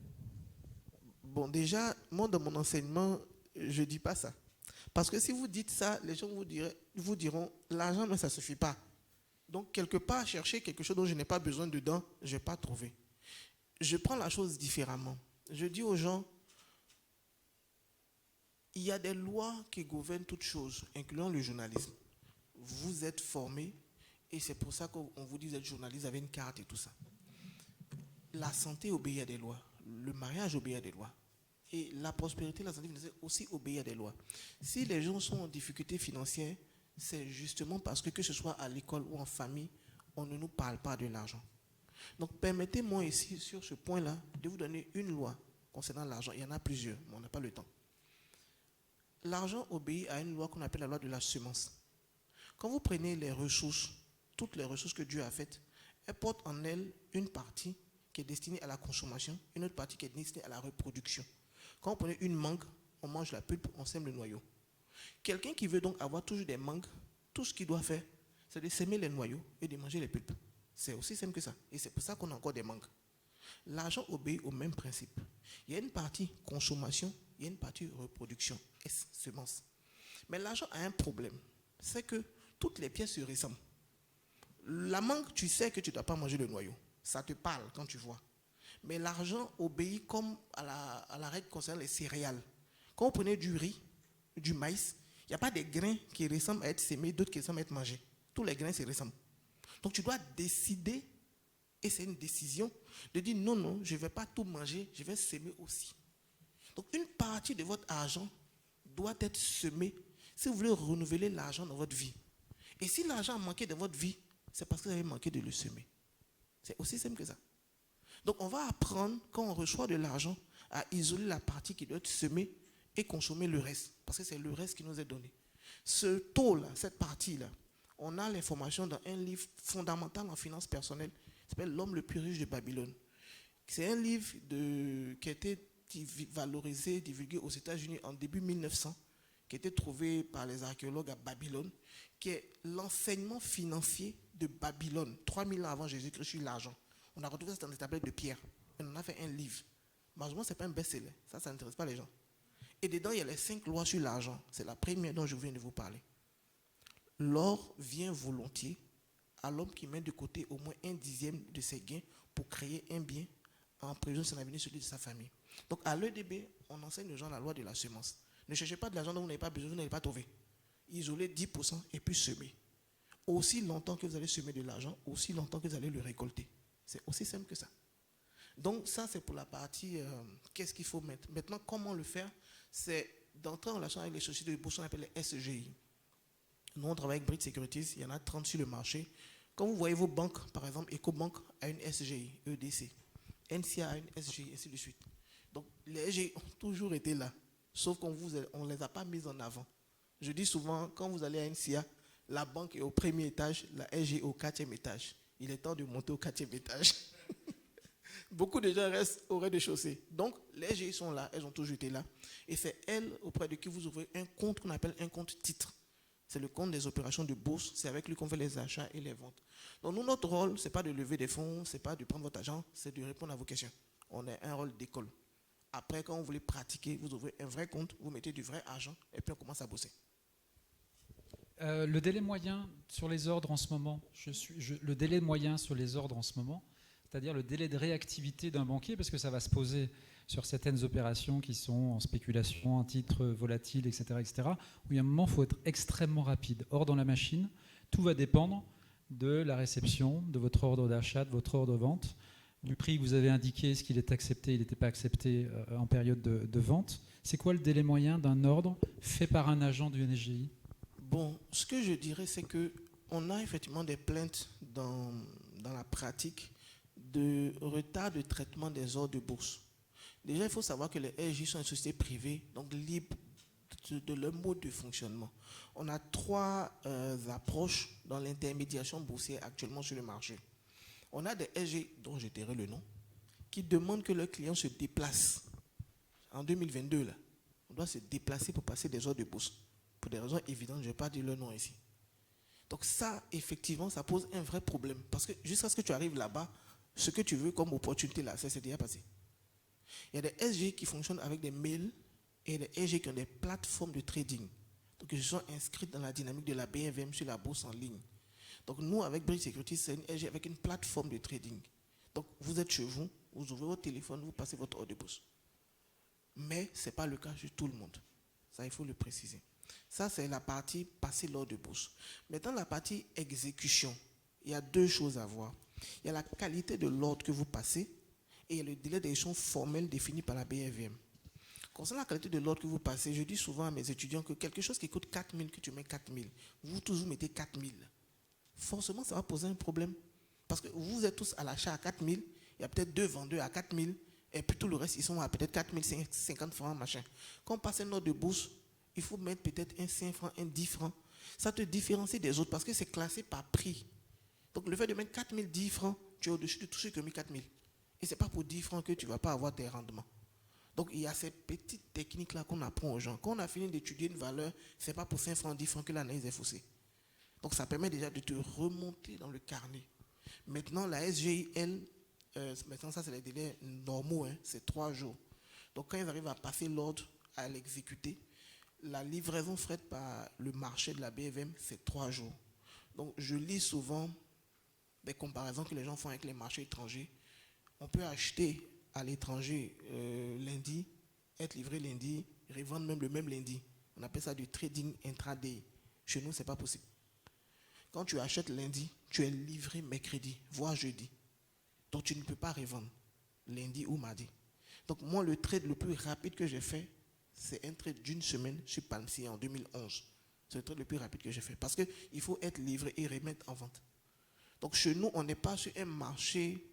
Bon, déjà, moi, dans mon enseignement, je ne dis pas ça. Parce que si vous dites ça, les gens vous diront, l'argent, mais ça ne suffit pas. Donc, quelque part, chercher quelque chose dont je n'ai pas besoin dedans, je n'ai pas trouvé. Je prends la chose différemment. Je dis aux gens, il y a des lois qui gouvernent toutes choses, incluant le journalisme. Vous êtes formés, et c'est pour ça qu'on vous dit d'être journaliste, vous avez une carte et tout ça. La santé obéit à des lois. Le mariage obéit à des lois. Et la prospérité, la santé financière aussi obéit à des lois. Si les gens sont en difficulté financière, c'est justement parce que ce soit à l'école ou en famille, on ne nous parle pas de l'argent. Donc permettez-moi ici, sur ce point-là, de vous donner une loi concernant l'argent. Il y en a plusieurs, mais on n'a pas le temps. L'argent obéit à une loi qu'on appelle la loi de la semence. Quand vous prenez les ressources, toutes les ressources que Dieu a faites, elles portent en elles une partie qui est destinée à la consommation, une autre partie qui est destinée à la reproduction. Quand vous prenez une mangue, on mange la pulpe, on sème le noyau. Quelqu'un qui veut donc avoir toujours des mangues, tout ce qu'il doit faire, c'est de s'aimer les noyaux et de manger les pulpes. C'est aussi simple que ça. Et c'est pour ça qu'on a encore des mangues. L'argent obéit au même principe. Il y a une partie consommation, il y a une partie reproduction et semence. Mais l'argent a un problème. C'est que toutes les pièces se ressemblent. La mangue, tu sais que tu ne dois pas manger le noyau. Ça te parle quand tu vois. Mais l'argent obéit comme à la règle concernant les céréales. Quand vous prenez du riz, du maïs, il n'y a pas des grains qui ressemblent à être sémés, d'autres qui ressemblent à être mangés. Tous les grains se ressemblent. Donc tu dois décider, et c'est une décision, de dire non, non, je ne vais pas tout manger, je vais s'aimer aussi. Donc une partie de votre argent doit être semée si vous voulez renouveler l'argent dans votre vie. Et si l'argent a manqué dans votre vie, c'est parce que vous avez manqué de le semer. C'est aussi simple que ça. Donc on va apprendre, quand on reçoit de l'argent, à isoler la partie qui doit être semée et consommer le reste. Parce que c'est le reste qui nous est donné. Ce taux-là, cette partie-là, on a l'information dans un livre fondamental en finance personnelle qui s'appelle L'homme le plus riche de Babylone. C'est un livre qui a été valorisé, divulgué aux États-Unis en début 1900, qui a été trouvé par les archéologues à Babylone, qui est l'enseignement financier de Babylone, 3000 ans avant Jésus-Christ sur l'argent. On a retrouvé ça dans des tablettes de pierre. Et on en a fait un livre. Malheureusement, ce n'est pas un best-seller. Ça n'intéresse pas les gens. Et dedans, il y a les 5 lois sur l'argent. C'est la première dont je viens de vous parler. L'or vient volontiers à l'homme qui met de côté au moins 1/10 de ses gains pour créer un bien en prévision de son avenir, celui de sa famille. Donc à l'EDB, on enseigne aux gens la loi de la semence. Ne cherchez pas de l'argent dont vous n'avez pas besoin, vous n'allez pas trouver. Isolez 10% et puis semez. Aussi longtemps que vous allez semer de l'argent, aussi longtemps que vous allez le récolter. C'est aussi simple que ça. Donc ça, c'est pour la partie qu'est-ce qu'il faut mettre. Maintenant, comment le faire? C'est d'entrer en relation avec les sociétés de bourse qu'on appelle les SGI. Nous, on travaille avec Bridge Securities, il y en a 30 sur le marché. Quand vous voyez vos banques, par exemple, EcoBank a une SGI, EDC. NCA a une SGI, ainsi de suite. Donc, les SGI ont toujours été là, sauf qu'on ne les a pas mises en avant. Je dis souvent, quand vous allez à NCA, la banque est au premier étage, la SGI est au 4e étage. Il est temps de monter au 4e étage. Beaucoup de gens restent au rez-de-chaussée. Donc, les SGI sont là, elles ont toujours été là. Et c'est elles auprès de qui vous ouvrez un compte qu'on appelle un compte titre. C'est le compte des opérations de bourse. C'est avec lui qu'on fait les achats et les ventes. Donc, nous, notre rôle, ce n'est pas de lever des fonds, ce n'est pas de prendre votre argent, c'est de répondre à vos questions. On a un rôle d'école. Après, quand vous voulez pratiquer, vous ouvrez un vrai compte, vous mettez du vrai argent et puis on commence à bosser. Le délai moyen sur les ordres en ce moment, le délai moyen sur les ordres en ce moment, c'est-à-dire le délai de réactivité d'un banquier, parce que ça va se poser sur certaines opérations qui sont en spéculation, en titres volatiles, etc., où il y a un moment, il faut être extrêmement rapide. Or, dans la machine, tout va dépendre de la réception, de votre ordre d'achat, de votre ordre de vente, du prix que vous avez indiqué, est-ce qu'il est accepté, il n'était pas accepté en période de vente. C'est quoi le délai moyen d'un ordre fait par un agent du NSGI ? Bon, ce que je dirais, c'est qu'on a effectivement des plaintes dans la pratique de retard de traitement des ordres de bourse. Déjà, il faut savoir que les SJ sont une société privée, donc libres de leur mode de fonctionnement. On a 3 approches dans l'intermédiation boursière actuellement sur le marché. On a des SG, dont je tairai le nom, qui demandent que leurs clients se déplacent. En 2022, là, on doit se déplacer pour passer des ordres de bourse. Pour des raisons évidentes, je ne vais pas dire leur nom ici. Donc ça, effectivement, ça pose un vrai problème. Parce que jusqu'à ce que tu arrives là-bas, ce que tu veux comme opportunité là, c'est déjà passé. Il y a des SG qui fonctionnent avec des mails et des SG qui ont des plateformes de trading. Donc ils sont inscrits dans la dynamique de la BNVM sur la bourse en ligne. Donc nous, avec Bridge Securities, c'est une SG avec une plateforme de trading. Donc vous êtes chez vous, vous ouvrez votre téléphone, vous passez votre ordre de bourse. Mais ce n'est pas le cas chez tout le monde. Ça, il faut le préciser. Ça, c'est la partie passer l'ordre de bourse. Maintenant, la partie exécution, il y a deux choses à voir. Il y a la qualité de l'ordre que vous passez et il y a le délai d'exécution formel défini par la BFVM. Concernant la qualité de l'ordre que vous passez, je dis souvent à mes étudiants que quelque chose qui coûte 4 000, que tu mets 4 000, vous tous vous mettez 4 000. Forcément, ça va poser un problème. Parce que vous êtes tous à l'achat à 4 000, il y a peut-être 2 vendeurs à 4 000, et puis tout le reste, ils sont à peut-être 4 050 francs, machin. Quand on passe un ordre de bourse, il faut mettre peut-être un 5 francs, un 10 francs. Ça te différencie des autres parce que c'est classé par prix. Donc le fait de mettre 4 000, 10 francs, tu es au-dessus de tous ceux qui ont mis 4 000. Et ce n'est pas pour 10 francs que tu ne vas pas avoir tes rendements. Donc il y a ces petites techniques-là qu'on apprend aux gens. Quand on a fini d'étudier une valeur, ce n'est pas pour 5 francs, 10 francs que l'analyse est faussée. Donc ça permet déjà de te remonter dans le carnet. Maintenant, la SGIL, maintenant ça c'est les délais normaux, hein, c'est 3 jours. Donc quand ils arrivent à passer l'ordre, à l'exécuter, la livraison faite par le marché de la BFM, c'est 3 jours. Donc je lis souvent des comparaisons que les gens font avec les marchés étrangers. On peut acheter à l'étranger lundi, être livré lundi, revendre même le même lundi. On appelle ça du trading intraday. Chez nous, ce n'est pas possible. Quand tu achètes lundi, tu es livré mercredi, voire jeudi. Donc tu ne peux pas revendre lundi ou mardi. Donc moi, le trade le plus rapide que j'ai fait, c'est un trade d'une semaine sur Palmsy en 2011. C'est le trade le plus rapide que j'ai fait. Parce qu'il faut être livré et remettre en vente. Donc chez nous, on n'est pas sur un marché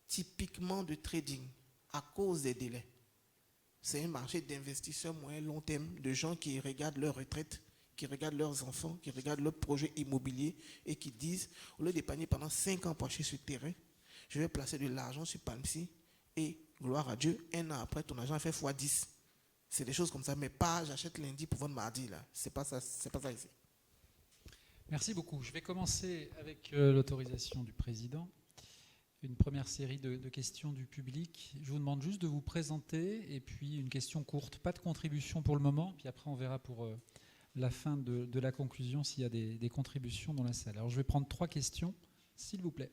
typiquement de trading à cause des délais. C'est un marché d'investisseurs moyen long terme, de gens qui regardent leur retraite, qui regardent leurs enfants, qui regardent leurs projets immobiliers et qui disent, au lieu d'épargner pendant 5 ans pour acheter ce terrain, je vais placer de l'argent sur Palmsy et, gloire à Dieu, 1 an après, ton argent a fait x10. C'est des choses comme ça, mais pas j'achète lundi pour vendre mardi. Ce n'est pas ça ici. Merci beaucoup. Je vais commencer avec l'autorisation du président. Une première série de questions du public. Je vous demande juste de vous présenter et puis une question courte. Pas de contribution pour le moment, puis après on verra pour la fin de la conclusion s'il y a des contributions dans la salle. Alors je vais prendre 3 questions, s'il vous plaît.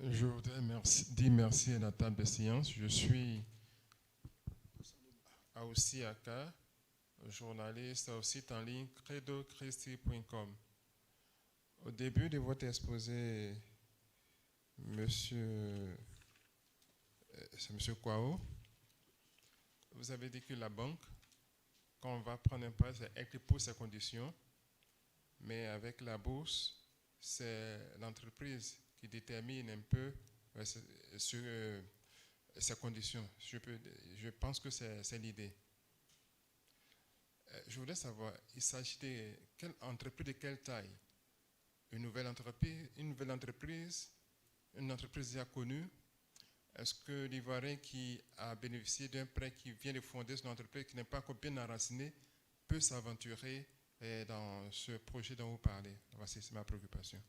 Je voudrais dire merci à la table de séance. Je suis Aoussi Aka, journaliste au site en ligne credochristi.com. Au début de votre exposé, Monsieur Kwao, vous avez dit que la banque, quand on va prendre un pas, c'est elle qui pose ses conditions, mais avec la bourse, c'est l'entreprise qui détermine un peu sur ses conditions. Je pense que c'est l'idée. Je voulais savoir, il s'agit de quelle entreprise, de quelle taille? Une nouvelle entreprise, une entreprise déjà connue? Est-ce que l'Ivoirien qui a bénéficié d'un prêt, qui vient de fonder son entreprise, qui n'est pas encore bien enraciné, peut s'aventurer dans ce projet dont vous parlez? Voici, c'est ma préoccupation.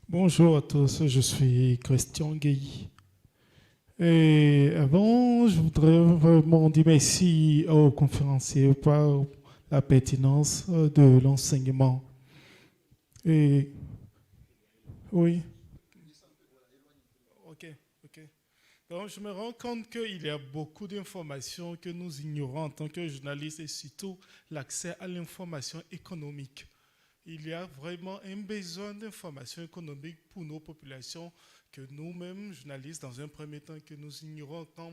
Bonjour à tous, je suis Christian Gueye. Et avant, je voudrais vraiment dire merci aux conférenciers pour la pertinence de l'enseignement. Et oui. Ok. Donc, je me rends compte qu'il y a beaucoup d'informations que nous ignorons en tant que journalistes et surtout l'accès à l'information économique. Il y a vraiment un besoin d'information économique pour nos populations que nous-mêmes, journalistes, dans un premier temps, que nous ignorons. Quand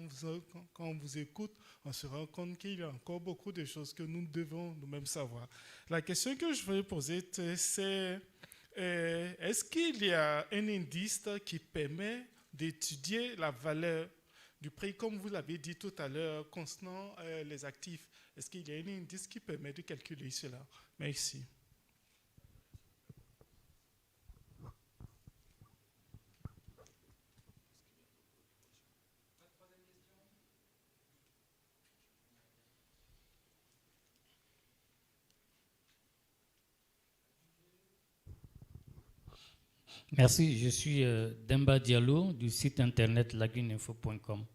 on vous écoute, on se rend compte qu'il y a encore beaucoup de choses que nous devons nous-mêmes savoir. La question que je veux poser, c'est est-ce qu'il y a un indice qui permet d'étudier la valeur du prix, comme vous l'avez dit tout à l'heure, concernant les actifs? Est-ce qu'il y a un indice qui permet de calculer cela? Merci. Merci, je suis Demba Diallo du site internet laguneinfo.com.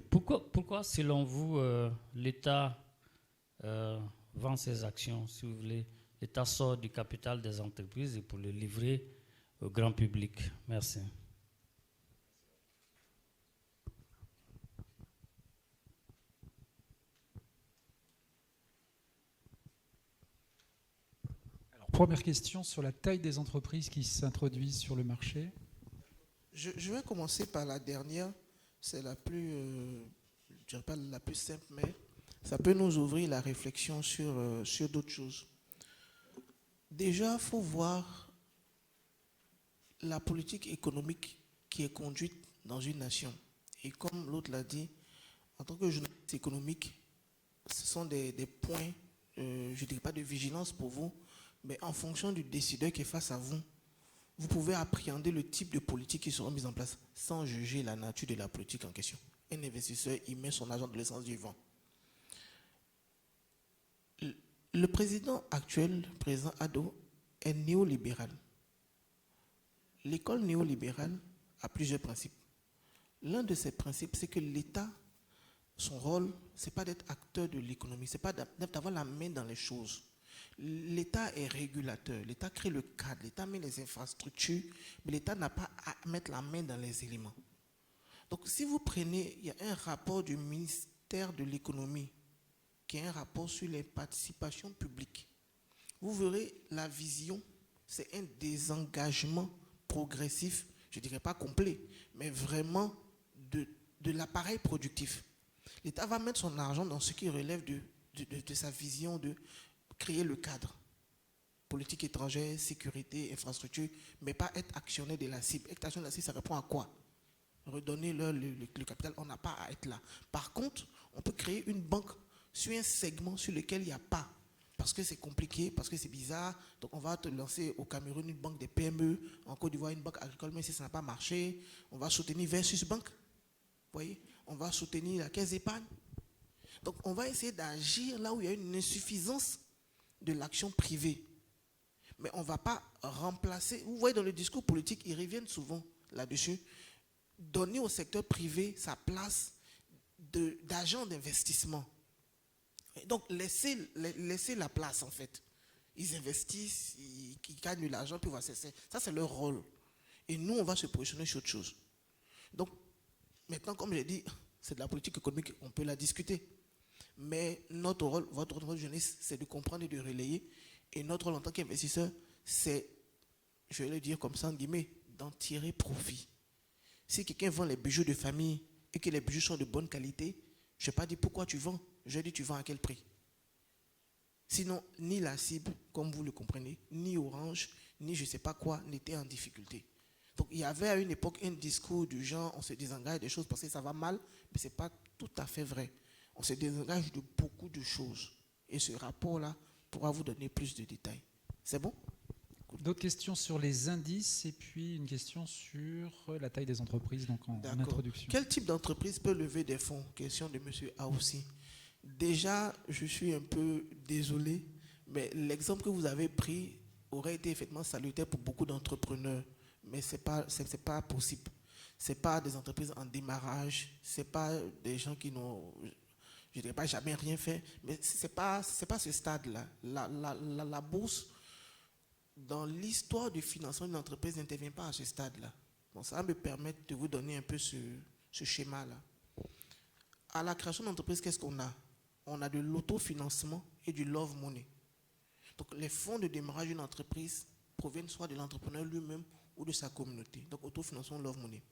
Pourquoi, selon vous, l'État vend ses actions, si vous voulez, l'État sort du capital des entreprises et pour le livrer au grand public? Merci. Première question sur la taille des entreprises qui s'introduisent sur le marché. Je vais commencer par la dernière. C'est la plus, je dirais pas la plus simple, mais ça peut nous ouvrir la réflexion sur d'autres choses. Déjà, il faut voir la politique économique qui est conduite dans une nation. Et comme l'autre l'a dit, en tant que journaliste économique, ce sont des points, je ne dirais pas de vigilance pour vous, mais en fonction du décideur qui est face à vous, vous pouvez appréhender le type de politique qui sera mise en place sans juger la nature de la politique en question. Un investisseur, il met son argent dans le sens du vent. Le président actuel, le président Addo, est néolibéral. L'école néolibérale a plusieurs principes. L'un de ces principes, c'est que l'État, son rôle, ce n'est pas d'être acteur de l'économie, ce n'est pas d'avoir la main dans les choses. L'État est régulateur, l'État crée le cadre, l'État met les infrastructures, mais l'État n'a pas à mettre la main dans les éléments. Donc si vous prenez, il y a un rapport du ministère de l'économie, qui est un rapport sur les participations publiques. Vous verrez la vision, c'est un désengagement progressif, je ne dirais pas complet, mais vraiment de l'appareil productif. L'État va mettre son argent dans ce qui relève de sa vision de créer le cadre. Politique étrangère, sécurité, infrastructure, mais pas être actionnaire de la cible. Être actionnaire de la cible, ça répond à quoi? Redonner le capital, on n'a pas à être là. Par contre, on peut créer une banque sur un segment sur lequel il n'y a pas. Parce que c'est compliqué, parce que c'est bizarre. Donc on va te lancer au Cameroun une banque des PME, en Côte d'Ivoire une banque agricole, mais si ça n'a pas marché, on va soutenir Versus Bank. Vous voyez? On va soutenir la caisse d'épargne. Donc on va essayer d'agir là où il y a une insuffisance de l'action privée. Mais on ne va pas remplacer. Vous voyez, dans le discours politique, ils reviennent souvent là-dessus. Donner au secteur privé sa place d'agent d'investissement. Donc, laisser la place, en fait. Ils investissent, ils gagnent de l'argent, puis on va cesser. Ça, c'est leur rôle. Et nous, on va se positionner sur autre chose. Donc, maintenant, comme j'ai dit, c'est de la politique économique, on peut la discuter. Mais notre rôle, votre rôle de journaliste, c'est de comprendre et de relayer. Et notre rôle en tant qu'investisseur, c'est, je vais le dire comme ça, en guillemets, d'en tirer profit. Si quelqu'un vend les bijoux de famille et que les bijoux sont de bonne qualité, je ne vais pas dire pourquoi tu vends. Je dis tu vends à quel prix. Sinon, ni la cible, comme vous le comprenez, ni Orange, ni je ne sais pas quoi, n'était en difficulté. Donc il y avait à une époque un discours du genre, on se désengage des choses parce que ça va mal, mais ce n'est pas tout à fait vrai. On se désengage de beaucoup de choses. Et ce rapport-là pourra vous donner plus de détails. C'est bon? D'autres questions sur les indices et puis une question sur la taille des entreprises, donc en introduction. Quel type d'entreprise peut lever des fonds? Question de M. Aoussi. Déjà, je suis un peu désolé, mais l'exemple que vous avez pris aurait été effectivement salutaire pour beaucoup d'entrepreneurs, mais ce n'est pas possible. Ce n'est pas des entreprises en démarrage, ce n'est pas des gens qui n'ont, je ne dirais pas jamais rien fait, mais ce n'est pas ce stade-là. La bourse, dans l'histoire du financement d'une entreprise, n'intervient pas à ce stade-là. Bon, ça va me permettre de vous donner un peu ce schéma-là. À la création d'entreprise, qu'est-ce qu'on a? On a de l'autofinancement et du love money. Donc, les fonds de démarrage d'une entreprise proviennent soit de l'entrepreneur lui-même ou de sa communauté. Donc, autofinancement, love money.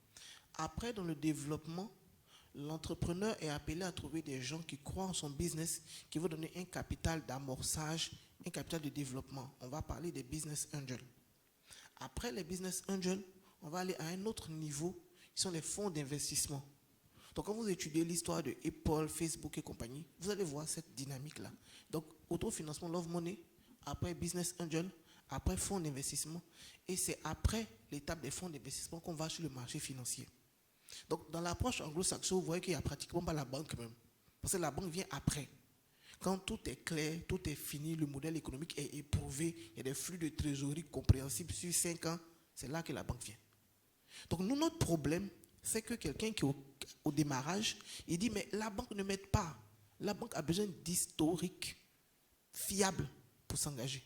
Après, dans le développement, l'entrepreneur est appelé à trouver des gens qui croient en son business, qui vont donner un capital d'amorçage, un capital de développement. On va parler des business angels. Après les business angels, on va aller à un autre niveau, qui sont les fonds d'investissement. Donc, quand vous étudiez l'histoire de Apple, Facebook et compagnie, vous allez voir cette dynamique-là. Donc, autofinancement, Love Money, après Business Angel, après fonds d'investissement, et c'est après l'étape des fonds d'investissement qu'on va sur le marché financier. Donc, dans l'approche anglo-saxonne, vous voyez qu'il n'y a pratiquement pas la banque même. Parce que la banque vient après. Quand tout est clair, tout est fini, le modèle économique est éprouvé, il y a des flux de trésorerie compréhensibles sur 5 ans, c'est là que la banque vient. Donc, nous, notre problème, c'est que quelqu'un qui est au démarrage, il dit, mais la banque ne m'aide pas. La banque a besoin d'historique fiable pour s'engager.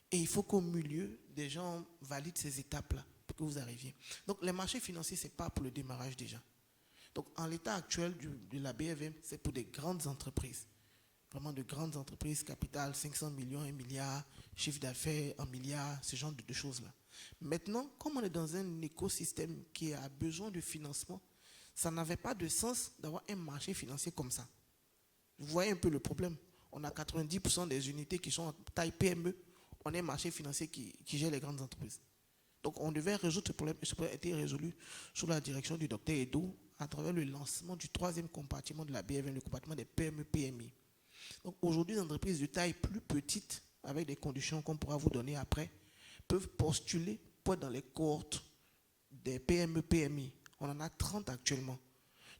Et il faut qu'au milieu, des gens valident ces étapes-là pour que vous arriviez. Donc, les marchés financiers, ce n'est pas pour le démarrage déjà. Donc, en l'état actuel de la BFM, c'est pour des grandes entreprises. Vraiment de grandes entreprises, capital, 500 millions, 1 milliard, chiffre d'affaires, 1 milliard, ce genre de choses-là. Maintenant, comme on est dans un écosystème qui a besoin de financement, ça n'avait pas de sens d'avoir un marché financier comme ça. Vous voyez un peu le problème. On a 90% des unités qui sont en taille PME. On a un marché financier qui gère les grandes entreprises. Donc, on devait résoudre ce problème. Et ce problème a été résolu sous la direction du docteur Edo à travers le lancement du 3e compartiment de la BFM, le compartiment des PME-PMI. Donc, aujourd'hui, les entreprises de taille plus petite, avec des conditions qu'on pourra vous donner après, peuvent postuler pour être dans les cohortes des PME-PMI. On en a 30 actuellement.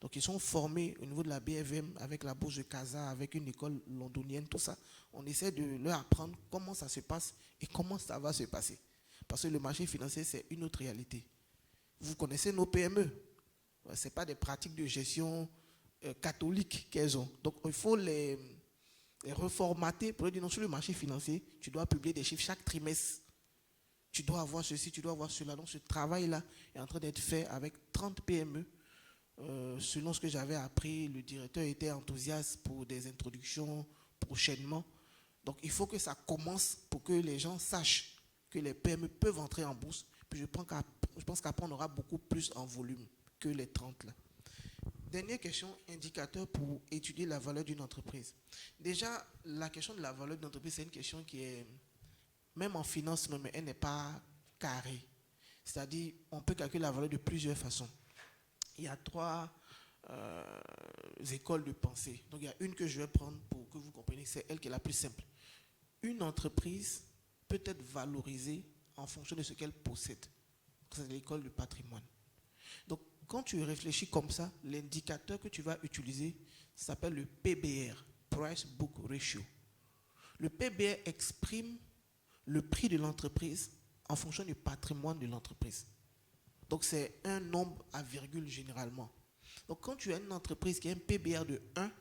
Donc, ils sont formés au niveau de la BFM avec la bourse de Casa, avec une école londonienne, tout ça. On essaie de leur apprendre comment ça se passe et comment ça va se passer. Parce que le marché financier, c'est une autre réalité. Vous connaissez nos PME. Ce n'est pas des pratiques de gestion catholiques qu'elles ont. Donc, il faut les reformater pour leur dire non, sur le marché financier, tu dois publier des chiffres chaque trimestre. Tu dois avoir ceci, tu dois avoir cela. Donc, ce travail-là est en train d'être fait avec 30 PME. Selon ce que j'avais appris, le directeur était enthousiaste pour des introductions prochainement. Donc, il faut que ça commence pour que les gens sachent que les PME peuvent entrer en bourse. Puis je pense qu'après, on aura beaucoup plus en volume que les 30 là. Dernière question, indicateur pour étudier la valeur d'une entreprise. Déjà, la question de la valeur d'une entreprise, c'est une question qui est, même en finance, mais elle n'est pas carrée. C'est-à-dire, on peut calculer la valeur de plusieurs façons. Il y a 3 écoles de pensée. Donc, il y a une que je vais prendre pour que vous compreniez, c'est elle qui est la plus simple. Une entreprise peut être valorisée en fonction de ce qu'elle possède. C'est l'école du patrimoine. Donc, quand tu réfléchis comme ça, l'indicateur que tu vas utiliser s'appelle le PBR, Price Book Ratio. Le PBR exprime le prix de l'entreprise en fonction du patrimoine de l'entreprise. Donc, c'est un nombre à virgule généralement. Donc, quand tu as une entreprise qui a un PBR de 1,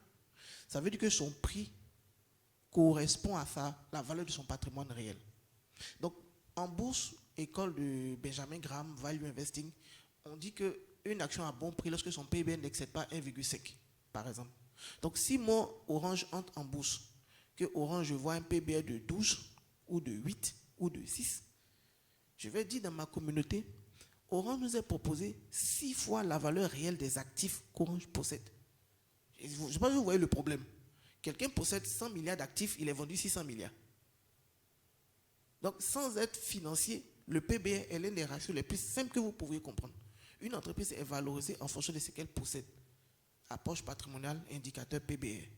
ça veut dire que son prix correspond à la valeur de son patrimoine réel. Donc, en bourse, école de Benjamin Graham, Value Investing, on dit qu'une action à bon prix lorsque son PBR n'excède pas 1,5, par exemple. Donc, si moi, Orange, entre en bourse, que Orange, je vois un PBR de 12 ou de 8 ou de 6, je vais dire dans ma communauté, Orange nous a proposé 6 fois la valeur réelle des actifs qu'Orange possède. Je ne sais pas si vous voyez le problème. Quelqu'un possède 100 milliards d'actifs, il est vendu 600 milliards. Donc, sans être financier, le PBR est l'un des ratios les plus simples que vous pouvez comprendre. Une entreprise est valorisée en fonction de ce qu'elle possède. Approche patrimoniale, indicateur PBR.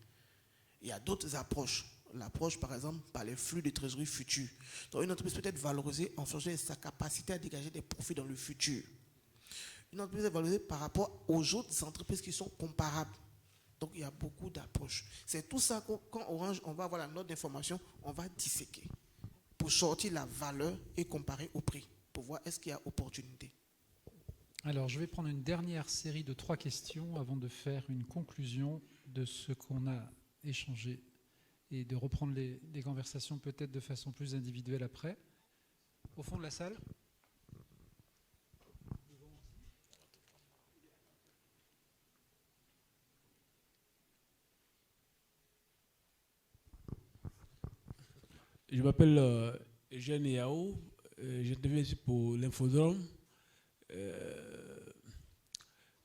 Il y a d'autres approches. L'approche, par exemple, par les flux de trésorerie futurs. Donc, une entreprise peut être valorisée en fonction de sa capacité à dégager des profits dans le futur. Une entreprise est valorisée par rapport aux autres entreprises qui sont comparables. Donc, il y a beaucoup d'approches. C'est tout ça quand Orange, on va avoir la note d'information, on va disséquer pour sortir la valeur et comparer au prix, pour voir est-ce qu'il y a opportunité. Alors, je vais prendre une dernière série de 3 questions avant de faire une conclusion de ce qu'on a échangé et de reprendre les conversations peut-être de façon plus individuelle après. Au fond de la salle. Je m'appelle Eugène Yao, j'interviens ici pour l'Infodrome.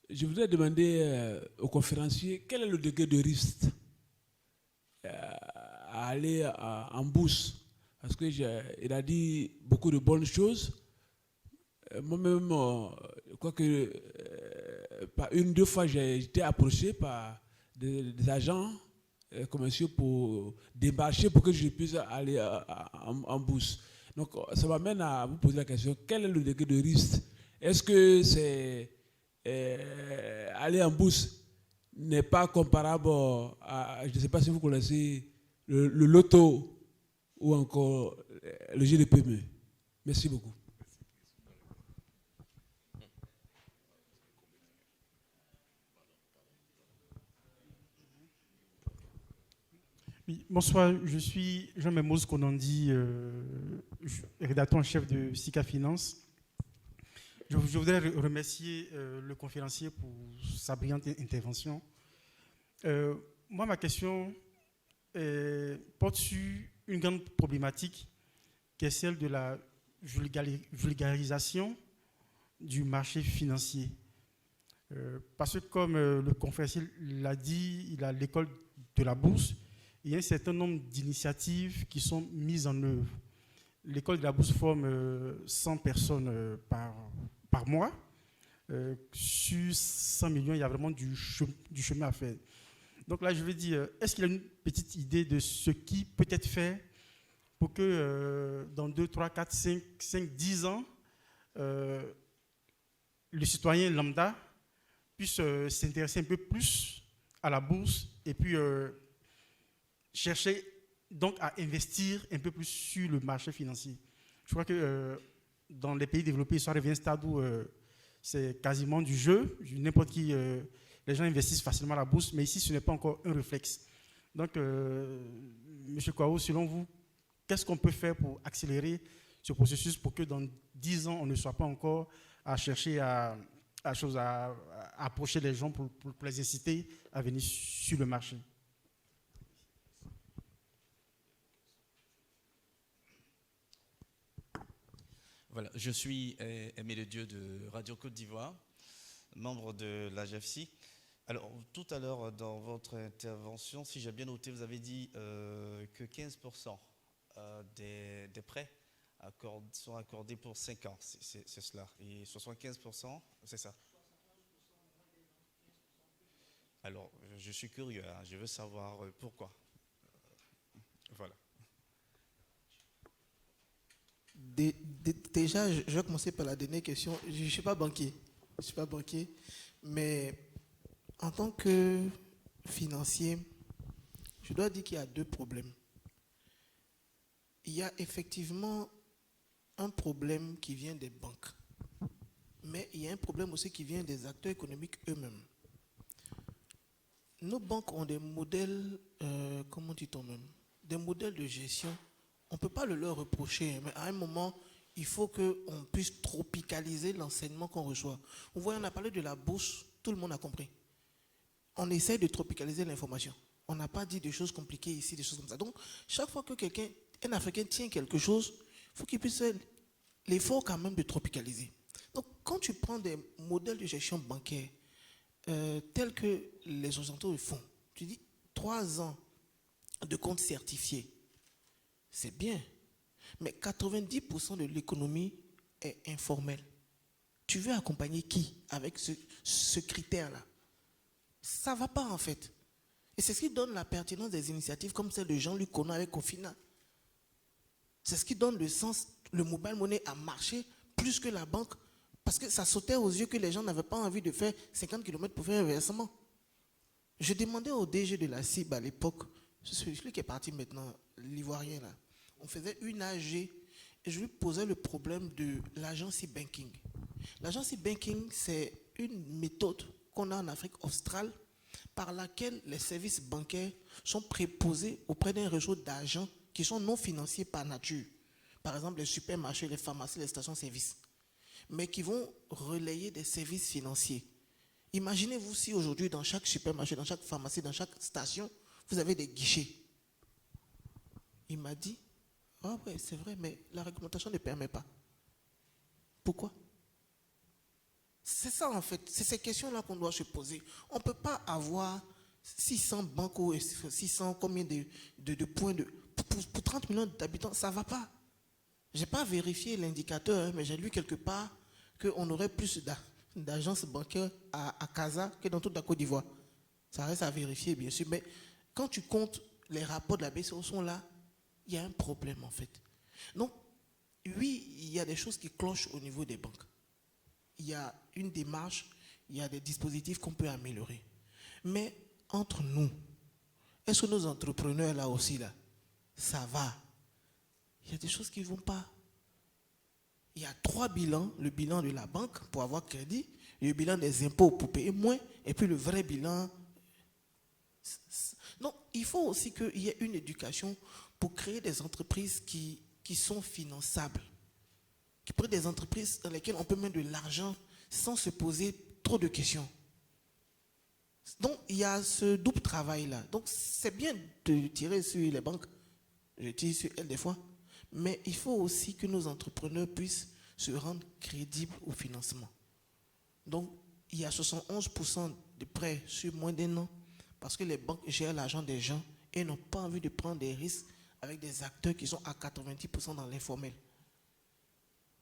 Je voudrais demander aux conférenciers quel est le degré de risque à aller en bourse. Parce qu'il a dit beaucoup de bonnes choses. Moi-même, je crois que par une, deux fois, j'ai été approché par des agents commerciaux pour démarcher pour que je puisse aller en bourse. Donc, ça m'amène à vous poser la question, quel est le degré de risque? Est-ce que c'est aller en bourse n'est pas comparable à, je ne sais pas si vous connaissez le loto ou encore le jeu de PME. Merci beaucoup. Oui, bonsoir, je suis Jean-Mémose Konandi, rédacteur en chef de SICA Finance. Je voudrais remercier le conférencier pour sa brillante intervention. Moi, ma question porte sur une grande problématique qui est celle de la vulgarisation du marché financier. Parce que comme le conférencier l'a dit, il a l'école de la bourse, il y a un certain nombre d'initiatives qui sont mises en œuvre. L'école de la bourse forme 100 personnes par mois. Sur 100 millions, il y a vraiment du chemin à faire. Donc là, je veux dire, est-ce qu'il y a une petite idée de ce qui peut être fait pour que dans 2, 3, 4, 5, 10 ans, le citoyen lambda puisse s'intéresser un peu plus à la bourse et puis chercher donc à investir un peu plus sur le marché financier. Je crois que dans les pays développés, ça revient à un stade où c'est quasiment du jeu. N'importe qui, les gens investissent facilement à la bourse, mais ici, ce n'est pas encore un réflexe. Donc, M. Kouao, selon vous, qu'est-ce qu'on peut faire pour accélérer ce processus pour que dans 10 ans, on ne soit pas encore à chercher à approcher les gens pour les inciter à venir sur le marché? Voilà, je suis Aimé Le Dieu de Radio Côte d'Ivoire, membre de la GFC. Alors, tout à l'heure, dans votre intervention, si j'ai bien noté, vous avez dit que 15% des prêts sont accordés pour 5 ans, c'est cela. Et 75%, c'est ça. Alors, je suis curieux, hein, je veux savoir pourquoi. Voilà. Déjà, je vais commencer par la dernière question. Je ne suis pas banquier. Je suis pas banquier. Mais en tant que financier, je dois dire qu'il y a 2 problèmes. Il y a effectivement un problème qui vient des banques. Mais il y a un problème aussi qui vient des acteurs économiques eux-mêmes. Nos banques ont des modèles, comment dit-on même, des modèles de gestion. On ne peut pas le leur reprocher, mais à un moment, il faut qu'on puisse tropicaliser l'enseignement qu'on reçoit. Vous voyez, on a parlé de la bourse, tout le monde a compris. On essaie de tropicaliser l'information. On n'a pas dit des choses compliquées ici, des choses comme ça. Donc, chaque fois que un Africain tient quelque chose, il faut qu'il puisse faire l'effort quand même de tropicaliser. Donc, quand tu prends des modèles de gestion bancaire tels que les Occidentaux le font, tu dis 3 ans de compte certifié. C'est bien, mais 90% de l'économie est informelle. Tu veux accompagner qui avec ce critère-là? Ça ne va pas en fait. Et c'est ce qui donne la pertinence des initiatives comme celle de Jean-Luc Conant avec Confina. C'est ce qui donne le sens, le mobile money a marché plus que la banque parce que ça sautait aux yeux que les gens n'avaient pas envie de faire 50 km pour faire un versement. Je demandais au DG de la CIB à l'époque, celui qui est parti maintenant, l'Ivoirien là, on faisait une AG et je lui posais le problème de l'agence e-banking. L'agence e-banking, c'est une méthode qu'on a en Afrique australe par laquelle les services bancaires sont préposés auprès d'un réseau d'agents qui sont non financiers par nature. Par exemple, les supermarchés, les pharmacies, les stations-service, mais qui vont relayer des services financiers. Imaginez-vous si aujourd'hui, dans chaque supermarché, dans chaque pharmacie, dans chaque station, vous avez des guichets. Il m'a dit, ah ouais, c'est vrai, mais la réglementation ne permet pas. Pourquoi? C'est ça en fait, c'est ces questions-là qu'on doit se poser. On ne peut pas avoir 600 banques ou 600 combien de points pour 30 millions d'habitants, ça ne va pas. Je n'ai pas vérifié l'indicateur, mais j'ai lu quelque part qu'on aurait plus d'agence bancaire à Casa que dans toute la Côte d'Ivoire. Ça reste à vérifier, bien sûr. Mais quand tu comptes les rapports de la BCEAO sont là, il y a un problème, en fait. Donc, oui, il y a des choses qui clochent au niveau des banques. Il y a une démarche, il y a des dispositifs qu'on peut améliorer. Mais entre nous, est-ce que nos entrepreneurs, là aussi, là, ça va? Il y a des choses qui ne vont pas. Il y a 3 bilans, le bilan de la banque pour avoir crédit, le bilan des impôts pour payer moins, et puis le vrai bilan. Donc, il faut aussi qu'il y ait une éducation pour créer des entreprises qui sont finançables, qui prennent des entreprises dans lesquelles on peut mettre de l'argent sans se poser trop de questions. Donc, il y a ce double travail-là. Donc, c'est bien de tirer sur les banques, je tire sur elles des fois, mais il faut aussi que nos entrepreneurs puissent se rendre crédibles au financement. Donc, il y a 71% de prêts sur moins d'un an parce que les banques gèrent l'argent des gens et n'ont pas envie de prendre des risques avec des acteurs qui sont à 90% dans l'informel.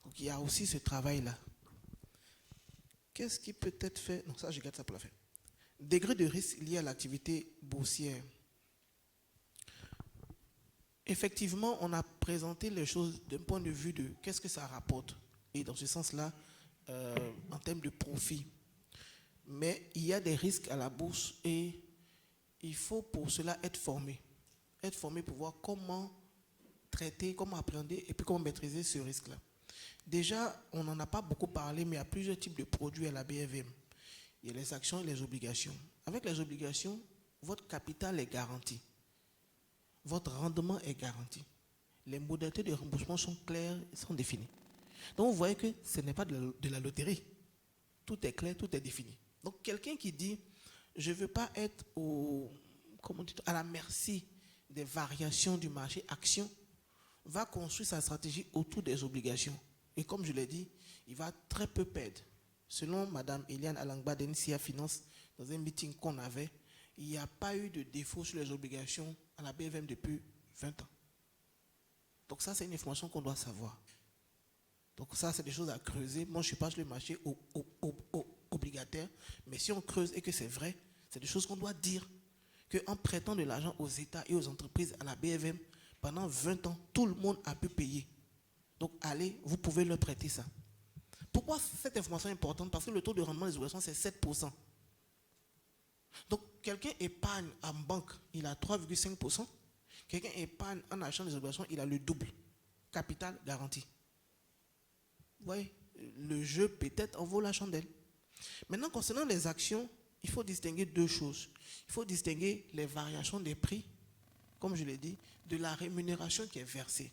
Donc, il y a aussi ce travail-là. Qu'est-ce qui peut être fait? Non, ça, je garde ça pour la fin. Degré de risque lié à l'activité boursière. Effectivement, on a présenté les choses d'un point de vue de qu'est-ce que ça rapporte. Et dans ce sens-là, en termes de profit. Mais il y a des risques à la bourse et il faut pour cela être formé. Être formé pour voir comment traiter, comment appréhender et puis comment maîtriser ce risque-là. Déjà, on n'en a pas beaucoup parlé, mais il y a plusieurs types de produits à la BFM. Il y a les actions et les obligations. Avec les obligations, votre capital est garanti. Votre rendement est garanti. Les modalités de remboursement sont claires et sont définies. Donc, vous voyez que ce n'est pas de la loterie. Tout est clair, tout est défini. Donc, quelqu'un qui dit, je ne veux pas être à la merci des variations du marché action, va construire sa stratégie autour des obligations. Et comme je l'ai dit, il va très peu perdre. Selon Mme Eliane Alangba d'NCA Finance, dans un meeting qu'on avait, il n'y a pas eu de défaut sur les obligations à la BFM depuis 20 ans. Donc ça, c'est une information qu'on doit savoir. Donc ça, c'est des choses à creuser. Moi, je ne suis pas sur le marché obligataire, mais si on creuse et que c'est vrai, c'est des choses qu'on doit dire. Qu'en prêtant de l'argent aux États et aux entreprises à la BFM, pendant 20 ans, tout le monde a pu payer. Donc allez, vous pouvez leur prêter ça. Pourquoi cette information est importante? Parce que le taux de rendement des obligations, c'est 7%. Donc, quelqu'un épargne en banque, il a 3,5%. Quelqu'un épargne en achetant des obligations, il a le double. Capital garanti. Vous voyez, le jeu peut-être en vaut la chandelle. Maintenant, concernant les actions, il faut distinguer deux choses. Il faut distinguer les variations des prix, comme je l'ai dit, de la rémunération qui est versée.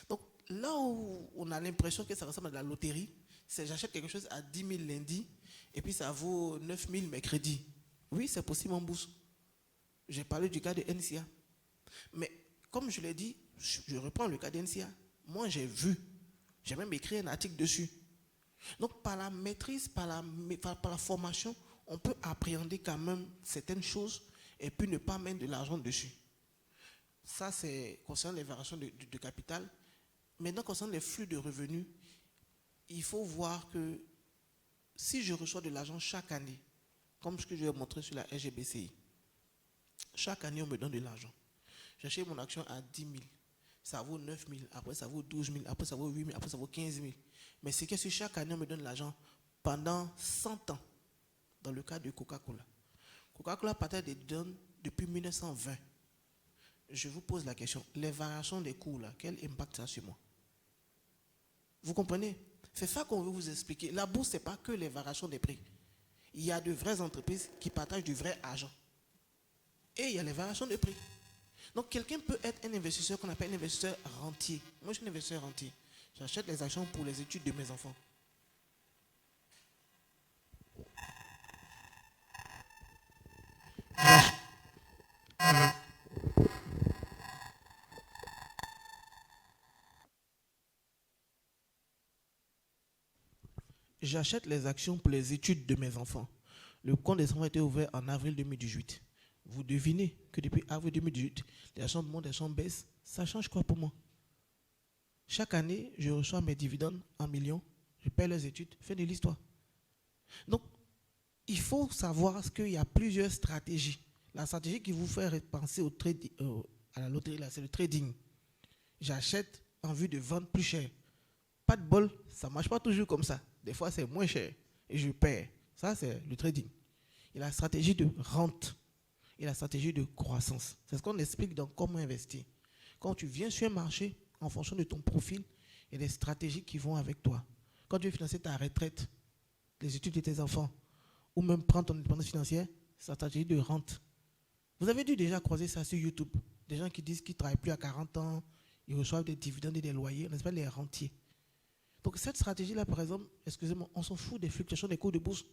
Donc, là où on a l'impression que ça ressemble à de la loterie, c'est j'achète quelque chose à 10 000 lundi et puis ça vaut 9 000 mercredi. Oui, c'est possible en bourse. J'ai parlé du cas de NCA. Mais comme je l'ai dit, je reprends le cas de NCA. Moi, j'ai vu, j'ai même écrit un article dessus. Donc, par la maîtrise, par la formation, on peut appréhender quand même certaines choses et puis ne pas mettre de l'argent dessus. Ça, c'est concernant les variations de capital. Maintenant, concernant les flux de revenus, il faut voir que si je reçois de l'argent chaque année, comme ce que je vais montrer sur la SGBCI, chaque année, on me donne de l'argent. J'achète mon action à 10 000. Ça vaut 9 000. Après, ça vaut 12 000. Après, ça vaut 8 000. Après, ça vaut 15 000. Mais c'est que si chaque année, on me donne de l'argent pendant 100 ans, dans le cas de Coca-Cola. Coca-Cola partait des dons depuis 1920. Je vous pose la question. Les variations des cours, là, quel impact ça a sur moi? Vous comprenez? C'est ça qu'on veut vous expliquer. La bourse, ce n'est pas que les variations des prix. Il y a de vraies entreprises qui partagent du vrai argent. Et il y a les variations de prix. Donc, quelqu'un peut être un investisseur qu'on appelle un investisseur rentier. Moi, je suis un investisseur rentier. J'achète les actions pour les études de mes enfants. J'achète les actions pour les études de mes enfants. Le compte des enfants a été ouvert en avril 2018. Vous devinez que depuis avril 2018, les actions montent, les actions baissent. Ça change quoi pour moi? Chaque année, je reçois mes dividendes en millions. Je paie les études. Fin de l'histoire. Donc, il faut savoir qu'il y a plusieurs stratégies. La stratégie qui vous fait penser à la loterie, c'est le trading. J'achète en vue de vendre plus cher. Pas de bol, ça ne marche pas toujours comme ça. Des fois, c'est moins cher et je perds. Ça, c'est le trading. Il y a la stratégie de rente et la stratégie de croissance. C'est ce qu'on explique dans Comment investir. Quand tu viens sur un marché, en fonction de ton profil, il y a des stratégies qui vont avec toi. Quand tu veux financer ta retraite, les études de tes enfants, ou même prendre ton indépendance financière, c'est la stratégie de rente. Vous avez dû déjà croiser ça sur YouTube. Des gens qui disent qu'ils ne travaillent plus à 40 ans, ils reçoivent des dividendes et des loyers, on appelle les rentiers. Donc cette stratégie-là, par exemple, excusez-moi, on s'en fout des fluctuations des cours de bourse.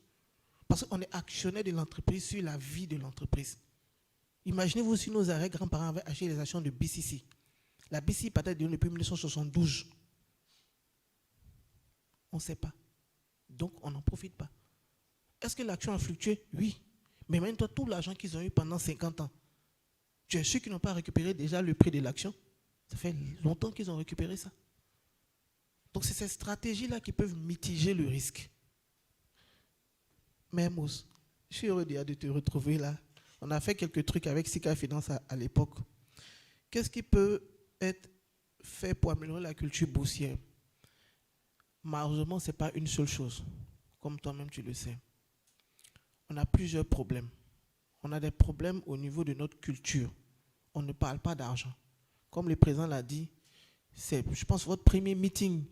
Parce qu'on est actionnaire de l'entreprise sur la vie de l'entreprise. Imaginez-vous si nos arrière-grands-parents avaient acheté les actions de BCC. La BCC peut-être depuis 1972. On ne sait pas. Donc, on n'en profite pas. Est-ce que l'action a fluctué? Oui. Mais maintenant, tout l'argent qu'ils ont eu pendant 50 ans, tu es sûr qu'ils n'ont pas récupéré déjà le prix de l'action? Ça fait longtemps qu'ils ont récupéré ça. Donc, c'est ces stratégies-là qui peuvent mitiger le risque. Mais Mousse, je suis heureux de te retrouver là. On a fait quelques trucs avec Sika Finance à l'époque. Qu'est-ce qui peut être fait pour améliorer la culture boursière? Malheureusement, ce n'est pas une seule chose, comme toi-même tu le sais. On a plusieurs problèmes. On a des problèmes au niveau de notre culture. On ne parle pas d'argent. Comme le président l'a dit, c'est, je pense, votre premier meeting,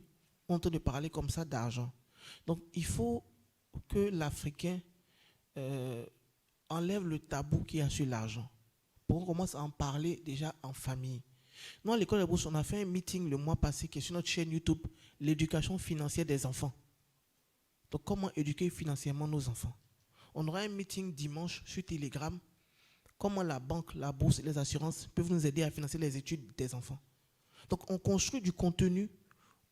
on entend de parler comme ça d'argent. Donc, il faut que l'Africain enlève le tabou qu'il y a sur l'argent. Pour qu'on commence à en parler déjà en famille. Nous, à l'école de bourse, on a fait un meeting le mois passé qui est sur notre chaîne YouTube, l'éducation financière des enfants. Donc, comment éduquer financièrement nos enfants? On aura un meeting dimanche sur Telegram. Comment la banque, la bourse et les assurances peuvent nous aider à financer les études des enfants. Donc, on construit du contenu,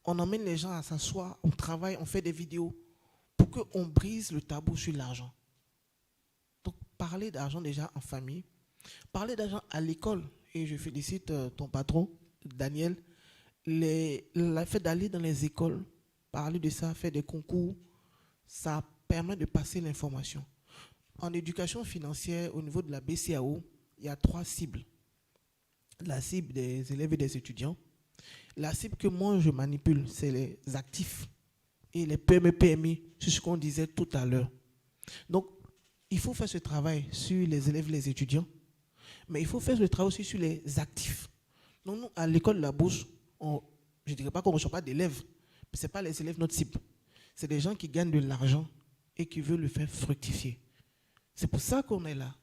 on emmène les gens à s'asseoir, on travaille, on fait des vidéos pour qu'on brise le tabou sur l'argent. Donc, parler d'argent déjà en famille, parler d'argent à l'école, et je félicite ton patron, Daniel, le fait d'aller dans les écoles, parler de ça, faire des concours, ça permet de passer l'information. En éducation financière, au niveau de la BCAO, il y a 3 cibles. La cible des élèves et des étudiants. La cible que moi je manipule, c'est les actifs et les PME-PMI, c'est ce qu'on disait tout à l'heure. Donc, il faut faire ce travail sur les élèves et les étudiants, mais il faut faire ce travail aussi sur les actifs. Donc, nous, à l'école de la bourse, je ne dirais pas qu'on ne reçoit pas d'élèves, mais ce n'est pas les élèves notre cible. C'est des gens qui gagnent de l'argent et qui veulent le faire fructifier. C'est pour ça qu'on est là.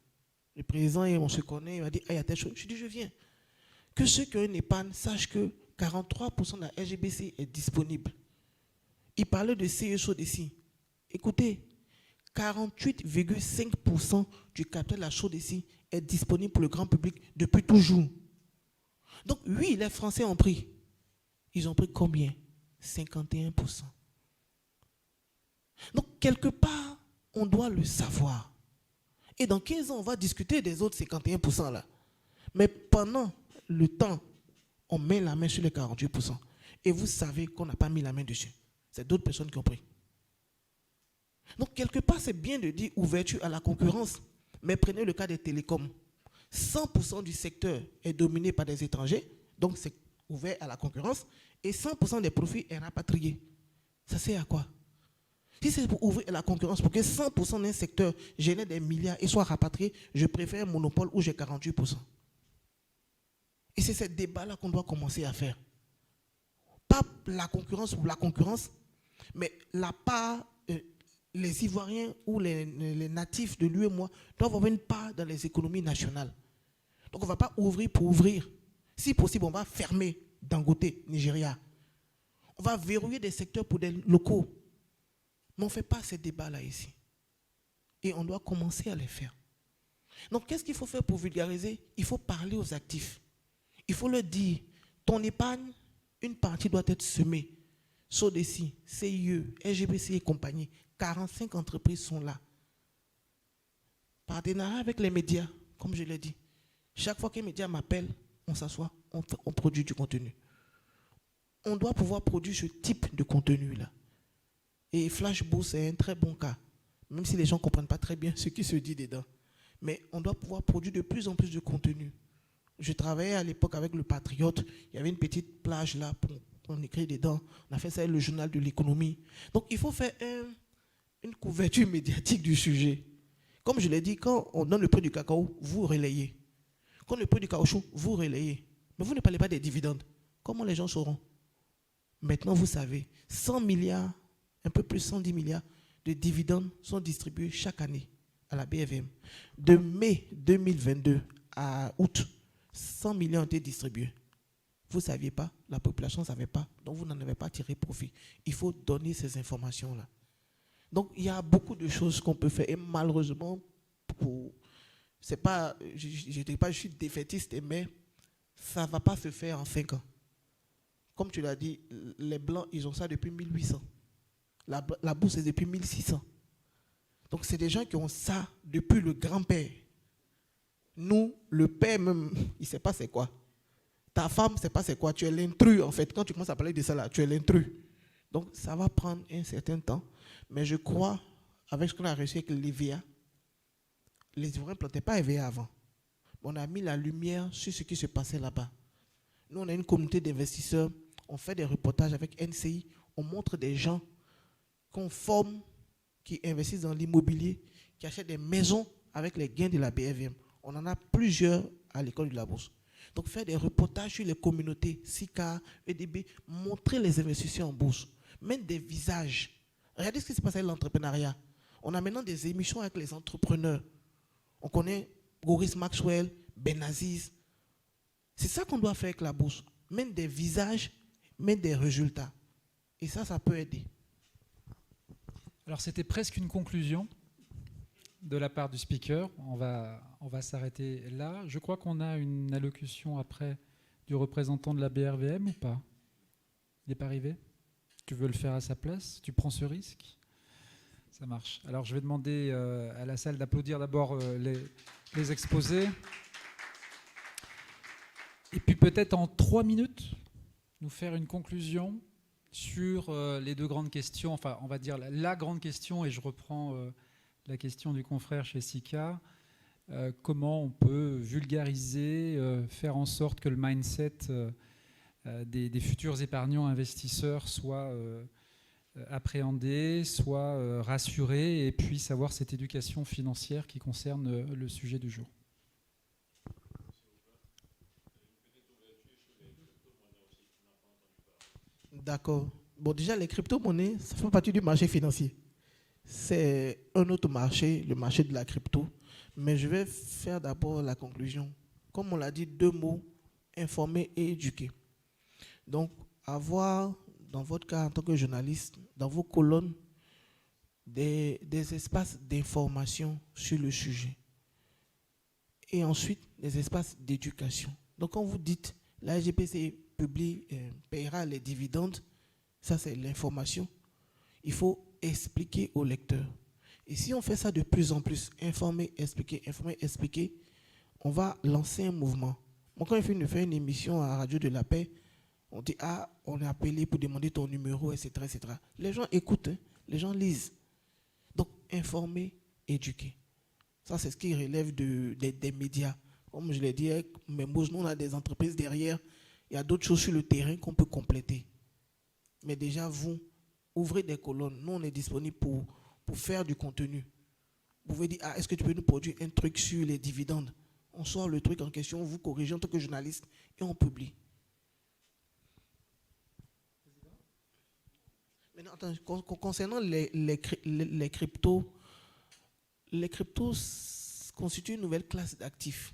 Le président, on se connaît, il m'a dit, ah, il y a telle chose. Je dis, je viens. Que ceux qui ont une épargne sachent que 43% de la SGBC est disponible. Il parlait de CESO d'ici. Écoutez, 48,5% du capital de la chaude ici est disponible pour le grand public depuis toujours. Donc oui, les Français ont pris. Ils ont pris combien? 51%. Donc quelque part, on doit le savoir. Et dans 15 ans, on va discuter des autres 51% là. Mais pendant le temps, on met la main sur les 48%. Et vous savez qu'on n'a pas mis la main dessus. C'est d'autres personnes qui ont pris. Donc, quelque part, c'est bien de dire ouverture à la concurrence. Mais prenez le cas des télécoms. 100% du secteur est dominé par des étrangers. Donc, c'est ouvert à la concurrence. Et 100% des profits est rapatrié. Ça sert à quoi? Si c'est pour ouvrir à la concurrence, pour que 100% d'un secteur génère des milliards et soit rapatrié, je préfère un monopole où j'ai 48%. Et c'est ce débat-là qu'on doit commencer à faire. Pas la concurrence pour la concurrence, mais la part, les Ivoiriens ou les natifs de l'UEMOA doivent avoir une part dans les économies nationales. Donc on ne va pas ouvrir pour ouvrir. Si possible, on va fermer Dangote, Nigeria. On va verrouiller des secteurs pour des locaux. Mais on ne fait pas ces débats-là ici. Et on doit commencer à les faire. Donc qu'est-ce qu'il faut faire pour vulgariser? Il faut parler aux actifs. Il faut leur dire, ton épargne, une partie doit être semée. SODECI, CIE, SGBC et compagnie, 45 entreprises sont là. Partenariat avec les médias, comme je l'ai dit. Chaque fois qu'un média m'appelle, on s'assoit, on produit du contenu. On doit pouvoir produire ce type de contenu-là. Et Flash Bourse est un très bon cas. même si les gens ne comprennent pas très bien ce qui se dit dedans. Mais on doit pouvoir produire de plus en plus de contenu. Je travaillais à l'époque avec le Patriote. Il y avait une petite plage là pour on écrit dedans. On a fait ça avec le journal de l'économie. Donc, il faut faire une couverture médiatique du sujet. Comme je l'ai dit, quand on donne le prix du cacao, vous relayez. Quand le prix du caoutchouc, vous relayez. Mais vous ne parlez pas des dividendes. Comment les gens sauront? Maintenant, vous savez, 100 milliards, un peu plus 110 milliards de dividendes sont distribués chaque année à la BFM. De mai 2022 à août, 100 millions ont été distribués. Vous ne saviez pas, la population ne savait pas, donc vous n'en avez pas tiré profit. Il faut donner ces informations-là. Donc, il y a beaucoup de choses qu'on peut faire. Et malheureusement, c'est pas, je ne dis pas que je suis défaitiste, mais ça ne va pas se faire en 5 ans. Comme tu l'as dit, les Blancs, ils ont ça depuis 1800. La bourse, c'est depuis 1600. Donc, c'est des gens qui ont ça depuis le grand-père. Nous, le père même, il ne sait pas c'est quoi. Ta femme, ne sait pas c'est quoi. Tu es l'intrus, en fait. Quand tu commences à parler de ça, là, tu es l'intrus. Donc, ça va prendre un certain temps. Mais je crois, avec ce qu'on a reçu avec l'EVA, les Ivoiriens ne plantaient pas EVA avant. On a mis la lumière sur ce qui se passait là-bas. Nous, on a une communauté d'investisseurs. On fait des reportages avec NCI. On montre des gens qu'on forme, qui investissent dans l'immobilier, qui achètent des maisons avec les gains de la BFM. On en a plusieurs à l'école de la bourse. Donc, faire des reportages sur les communautés, SICA, EDB, montrer les investisseurs en bourse, mettre des visages. Regardez ce qui se passe avec l'entrepreneuriat. On a maintenant des émissions avec les entrepreneurs. On connaît Goris Maxwell, Benaziz. C'est ça qu'on doit faire avec la bourse. Mettre des visages, mettre des résultats. Et ça peut aider. Alors, c'était presque une conclusion de la part du speaker. On va s'arrêter là. Je crois qu'on a une allocution après du représentant de la BRVM ou pas? Il n'est pas arrivé? Tu veux le faire à sa place? Tu prends ce risque? Ça marche. Alors, je vais demander à la salle d'applaudir d'abord les exposés. Et puis peut-être en 3 minutes, nous faire une conclusion sur les deux grandes questions. Enfin, on va dire la grande question, et je reprends la question du confrère chez SICA. Comment on peut vulgariser, faire en sorte que le mindset des futurs épargnants investisseurs soit appréhendé, soit rassuré, et puisse avoir cette éducation financière qui concerne le sujet du jour. D'accord. Bon, déjà, les crypto-monnaies, ça fait partie du marché financier. C'est un autre marché, le marché de la crypto. Mais je vais faire d'abord la conclusion. Comme on l'a dit, 2 mots, informer et éduquer. Donc, avoir, dans votre cas en tant que journaliste, dans vos colonnes, des espaces d'information sur le sujet. Et ensuite, des espaces d'éducation. Donc, quand vous dites, la SGPC paiera les dividendes, ça c'est l'information. Il faut expliquer au lecteur. Et si on fait ça de plus en plus, informer, expliquer, on va lancer un mouvement. Moi, quand je finis de faire une émission à Radio de la Paix, on dit, on est appelé pour demander ton numéro, etc. etc. Les gens écoutent, hein, les gens lisent. Donc, informer, éduquer. Ça, c'est ce qui relève des médias. Comme je l'ai dit, mais nous, on a des entreprises derrière. Il y a d'autres choses sur le terrain qu'on peut compléter. Mais déjà, vous, ouvrez des colonnes. Nous, on est disponible pour faire du contenu. Vous pouvez dire, est-ce que tu peux nous produire un truc sur les dividendes? On sort le truc en question, vous corrigez en tant que journaliste et on publie. Maintenant, attends, concernant les cryptos, les cryptos constituent une nouvelle classe d'actifs,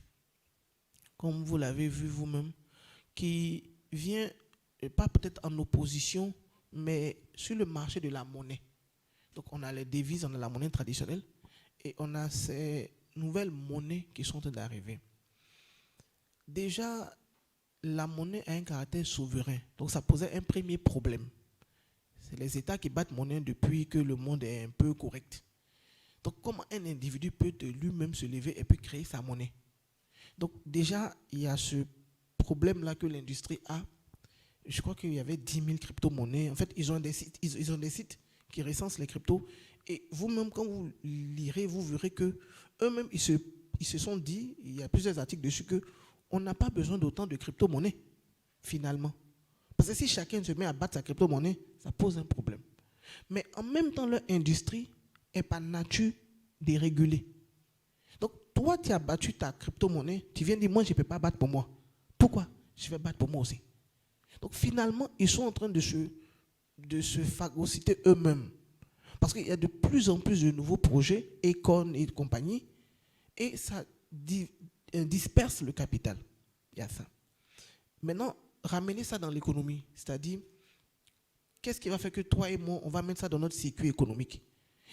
comme vous l'avez vu vous-même, qui vient, pas peut-être en opposition, mais sur le marché de la monnaie. Donc on a les devises, on a la monnaie traditionnelle, et on a ces nouvelles monnaies qui sont en train d'arriver. Déjà, la monnaie a un caractère souverain, donc ça posait un premier problème. C'est les États qui battent monnaie depuis que le monde est un peu correct. Donc comment un individu peut de lui-même se lever et puis créer sa monnaie? Donc déjà, il y a ce problème-là que l'industrie a. Je crois qu'il y avait 10 000 crypto-monnaies. En fait, ils ont des sites qui recensent les cryptos. Et vous-même, quand vous lirez, vous verrez que eux-mêmes, ils se sont dit, il y a plusieurs articles dessus, qu'on n'a pas besoin d'autant de crypto-monnaies, finalement. Parce que si chacun se met à battre sa crypto-monnaie, ça pose un problème. Mais en même temps, leur industrie est par nature dérégulée. Donc, toi, tu as battu ta crypto-monnaie, tu viens dire, moi, je ne peux pas battre pour moi. Pourquoi? Je vais battre pour moi aussi. Donc, finalement, ils sont en train de se phagocyter eux-mêmes. Parce qu'il y a de plus en plus de nouveaux projets, Econ et compagnie, et ça disperse le capital. Il y a ça. Maintenant, ramener ça dans l'économie, c'est-à-dire, qu'est-ce qui va faire que toi et moi, on va mettre ça dans notre circuit économique?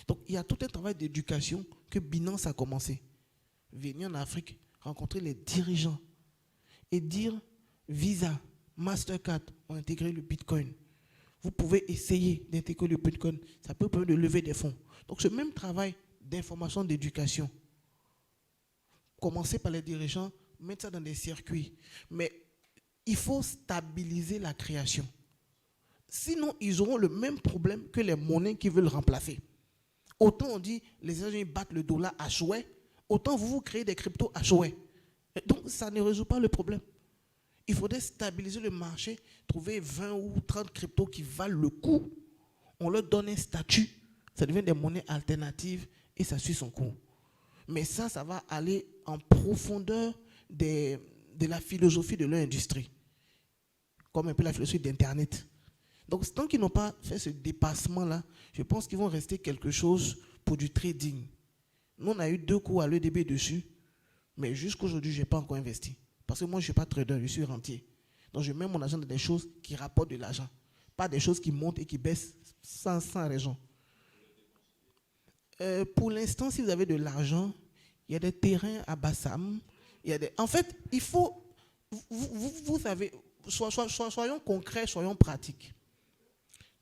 Donc, il y a tout un travail d'éducation que Binance a commencé. Venir en Afrique, rencontrer les dirigeants et dire, Visa, Mastercard ont intégré le Bitcoin. Vous pouvez essayer d'intégrer le Bitcoin. Ça peut permettre de lever des fonds. Donc, ce même travail d'information, d'éducation, commencer par les dirigeants, mettre ça dans des circuits. Mais il faut stabiliser la création. Sinon, ils auront le même problème que les monnaies qui veulent remplacer. Autant on dit, les États-Unis battent le dollar à souhait, autant vous créez des cryptos à souhait. Donc, ça ne résout pas le problème. Il faudrait stabiliser le marché, trouver 20 ou 30 cryptos qui valent le coup. On leur donne un statut, ça devient des monnaies alternatives et ça suit son cours. Mais ça va aller en profondeur de la philosophie de leur industrie, comme un peu la philosophie d'Internet. Donc, tant qu'ils n'ont pas fait ce dépassement-là, je pense qu'ils vont rester quelque chose pour du trading. Nous, on a eu 2 cours à l'EDB dessus, mais jusqu'à aujourd'hui, je n'ai pas encore investi. Parce que moi, je ne suis pas trader, je suis rentier. Donc, je mets mon argent dans des choses qui rapportent de l'argent, pas des choses qui montent et qui baissent sans raison. Pour l'instant, si vous avez de l'argent, il y a des terrains à Bassam. En fait, il faut... Vous savez, soyons concrets, soyons pratiques.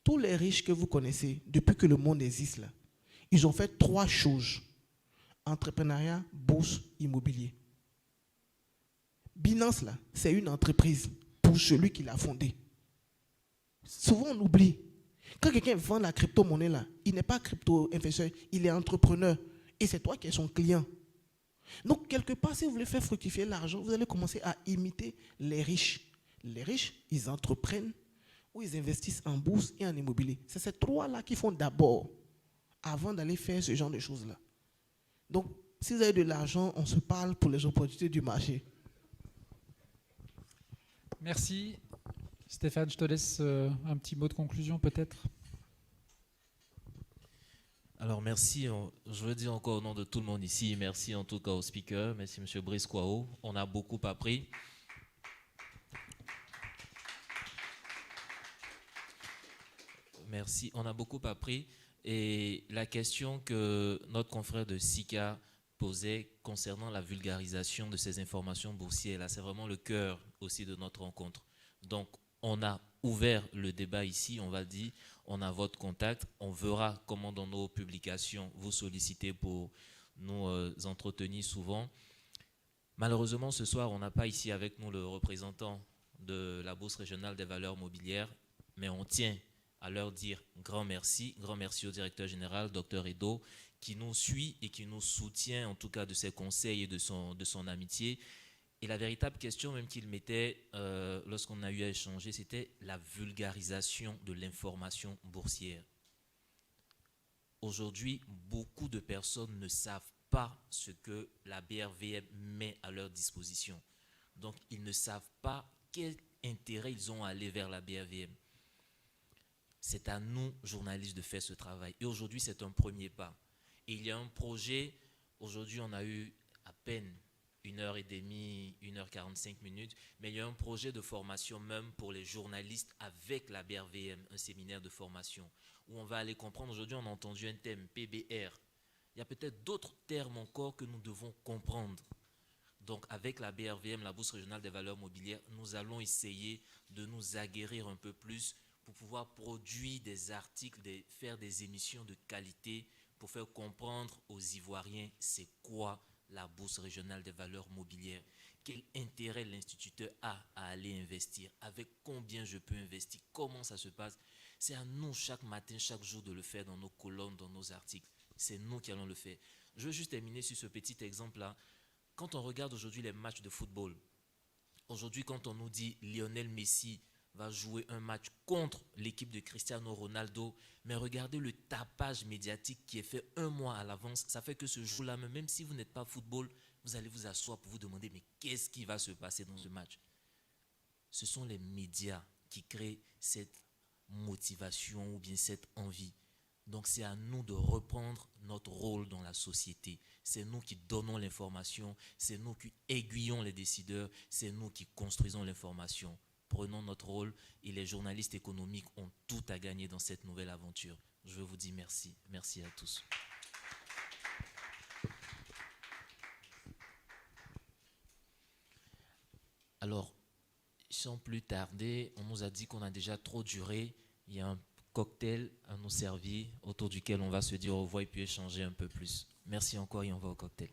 Tous les riches que vous connaissez, depuis que le monde existe, là, ils ont fait 3 choses. Entrepreneuriat, bourse, immobilier. Binance, là, c'est une entreprise pour celui qui l'a fondée. Souvent, on oublie. Quand quelqu'un vend la crypto-monnaie, là, il n'est pas crypto-investisseur, il est entrepreneur. Et c'est toi qui es son client. Donc, quelque part, si vous voulez faire fructifier l'argent, vous allez commencer à imiter les riches. Les riches, ils entreprennent ou ils investissent en bourse et en immobilier. C'est ces 3-là qu'ils font d'abord, avant d'aller faire ce genre de choses-là. Donc, si vous avez de l'argent, on se parle pour les opportunités du marché. Merci. Stéphane, je te laisse un petit mot de conclusion peut-être. Alors merci, je veux dire encore au nom de tout le monde ici, merci en tout cas au speaker, merci M. Brice Kouao, on a beaucoup appris. Merci, on a beaucoup appris. Et la question que notre confrère de SICA posait concernant la vulgarisation de ces informations boursières, là, c'est vraiment le cœur aussi de notre rencontre. Donc, on a ouvert le débat ici, on va dire, on a votre contact, on verra comment dans nos publications vous sollicitez pour nous entretenir souvent. Malheureusement, ce soir, on n'a pas ici avec nous le représentant de la Bourse régionale des valeurs mobilières, mais on tient à leur dire grand merci au directeur général, Dr Edo, qui nous suit et qui nous soutient en tout cas de ses conseils et de son amitié. Et la véritable question même qu'il mettait lorsqu'on a eu à échanger, c'était la vulgarisation de l'information boursière. Aujourd'hui, beaucoup de personnes ne savent pas ce que la BRVM met à leur disposition. Donc, ils ne savent pas quel intérêt ils ont à aller vers la BRVM. C'est à nous, journalistes, de faire ce travail. Et aujourd'hui, c'est un premier pas. Et il y a un projet, aujourd'hui, on a eu à peine 1h30, 1h45 minutes, mais il y a un projet de formation même pour les journalistes avec la BRVM, un séminaire de formation, où on va aller comprendre. Aujourd'hui, on a entendu un thème, PBR. Il y a peut-être d'autres termes encore que nous devons comprendre. Donc, avec la BRVM, la Bourse régionale des valeurs mobilières, nous allons essayer de nous aguerrir un peu plus pour pouvoir produire des articles, faire des émissions de qualité pour faire comprendre aux Ivoiriens c'est quoi la Bourse régionale des valeurs mobilières, quel intérêt l'instituteur a à aller investir, avec combien je peux investir, comment ça se passe. C'est à nous chaque matin, chaque jour de le faire dans nos colonnes, dans nos articles. C'est nous qui allons le faire. Je veux juste terminer sur ce petit exemple-là. Quand on regarde aujourd'hui les matchs de football, aujourd'hui quand on nous dit Lionel Messi va jouer un match contre l'équipe de Cristiano Ronaldo, mais regardez le tapage médiatique qui est fait un mois à l'avance. Ça fait que ce jour-là, même si vous n'êtes pas football, vous allez vous asseoir pour vous demander mais qu'est-ce qui va se passer dans ce match? Ce sont les médias qui créent cette motivation ou bien cette envie. Donc c'est à nous de reprendre notre rôle dans la société. C'est nous qui donnons l'information, c'est nous qui aiguillons les décideurs, c'est nous qui construisons l'information. Prenons notre rôle et les journalistes économiques ont tout à gagner dans cette nouvelle aventure. Je vous dis merci. Merci à tous. Alors, sans plus tarder, on nous a dit qu'on a déjà trop duré. Il y a un cocktail à nous servir autour duquel on va se dire au revoir et puis échanger un peu plus. Merci encore et on va au cocktail.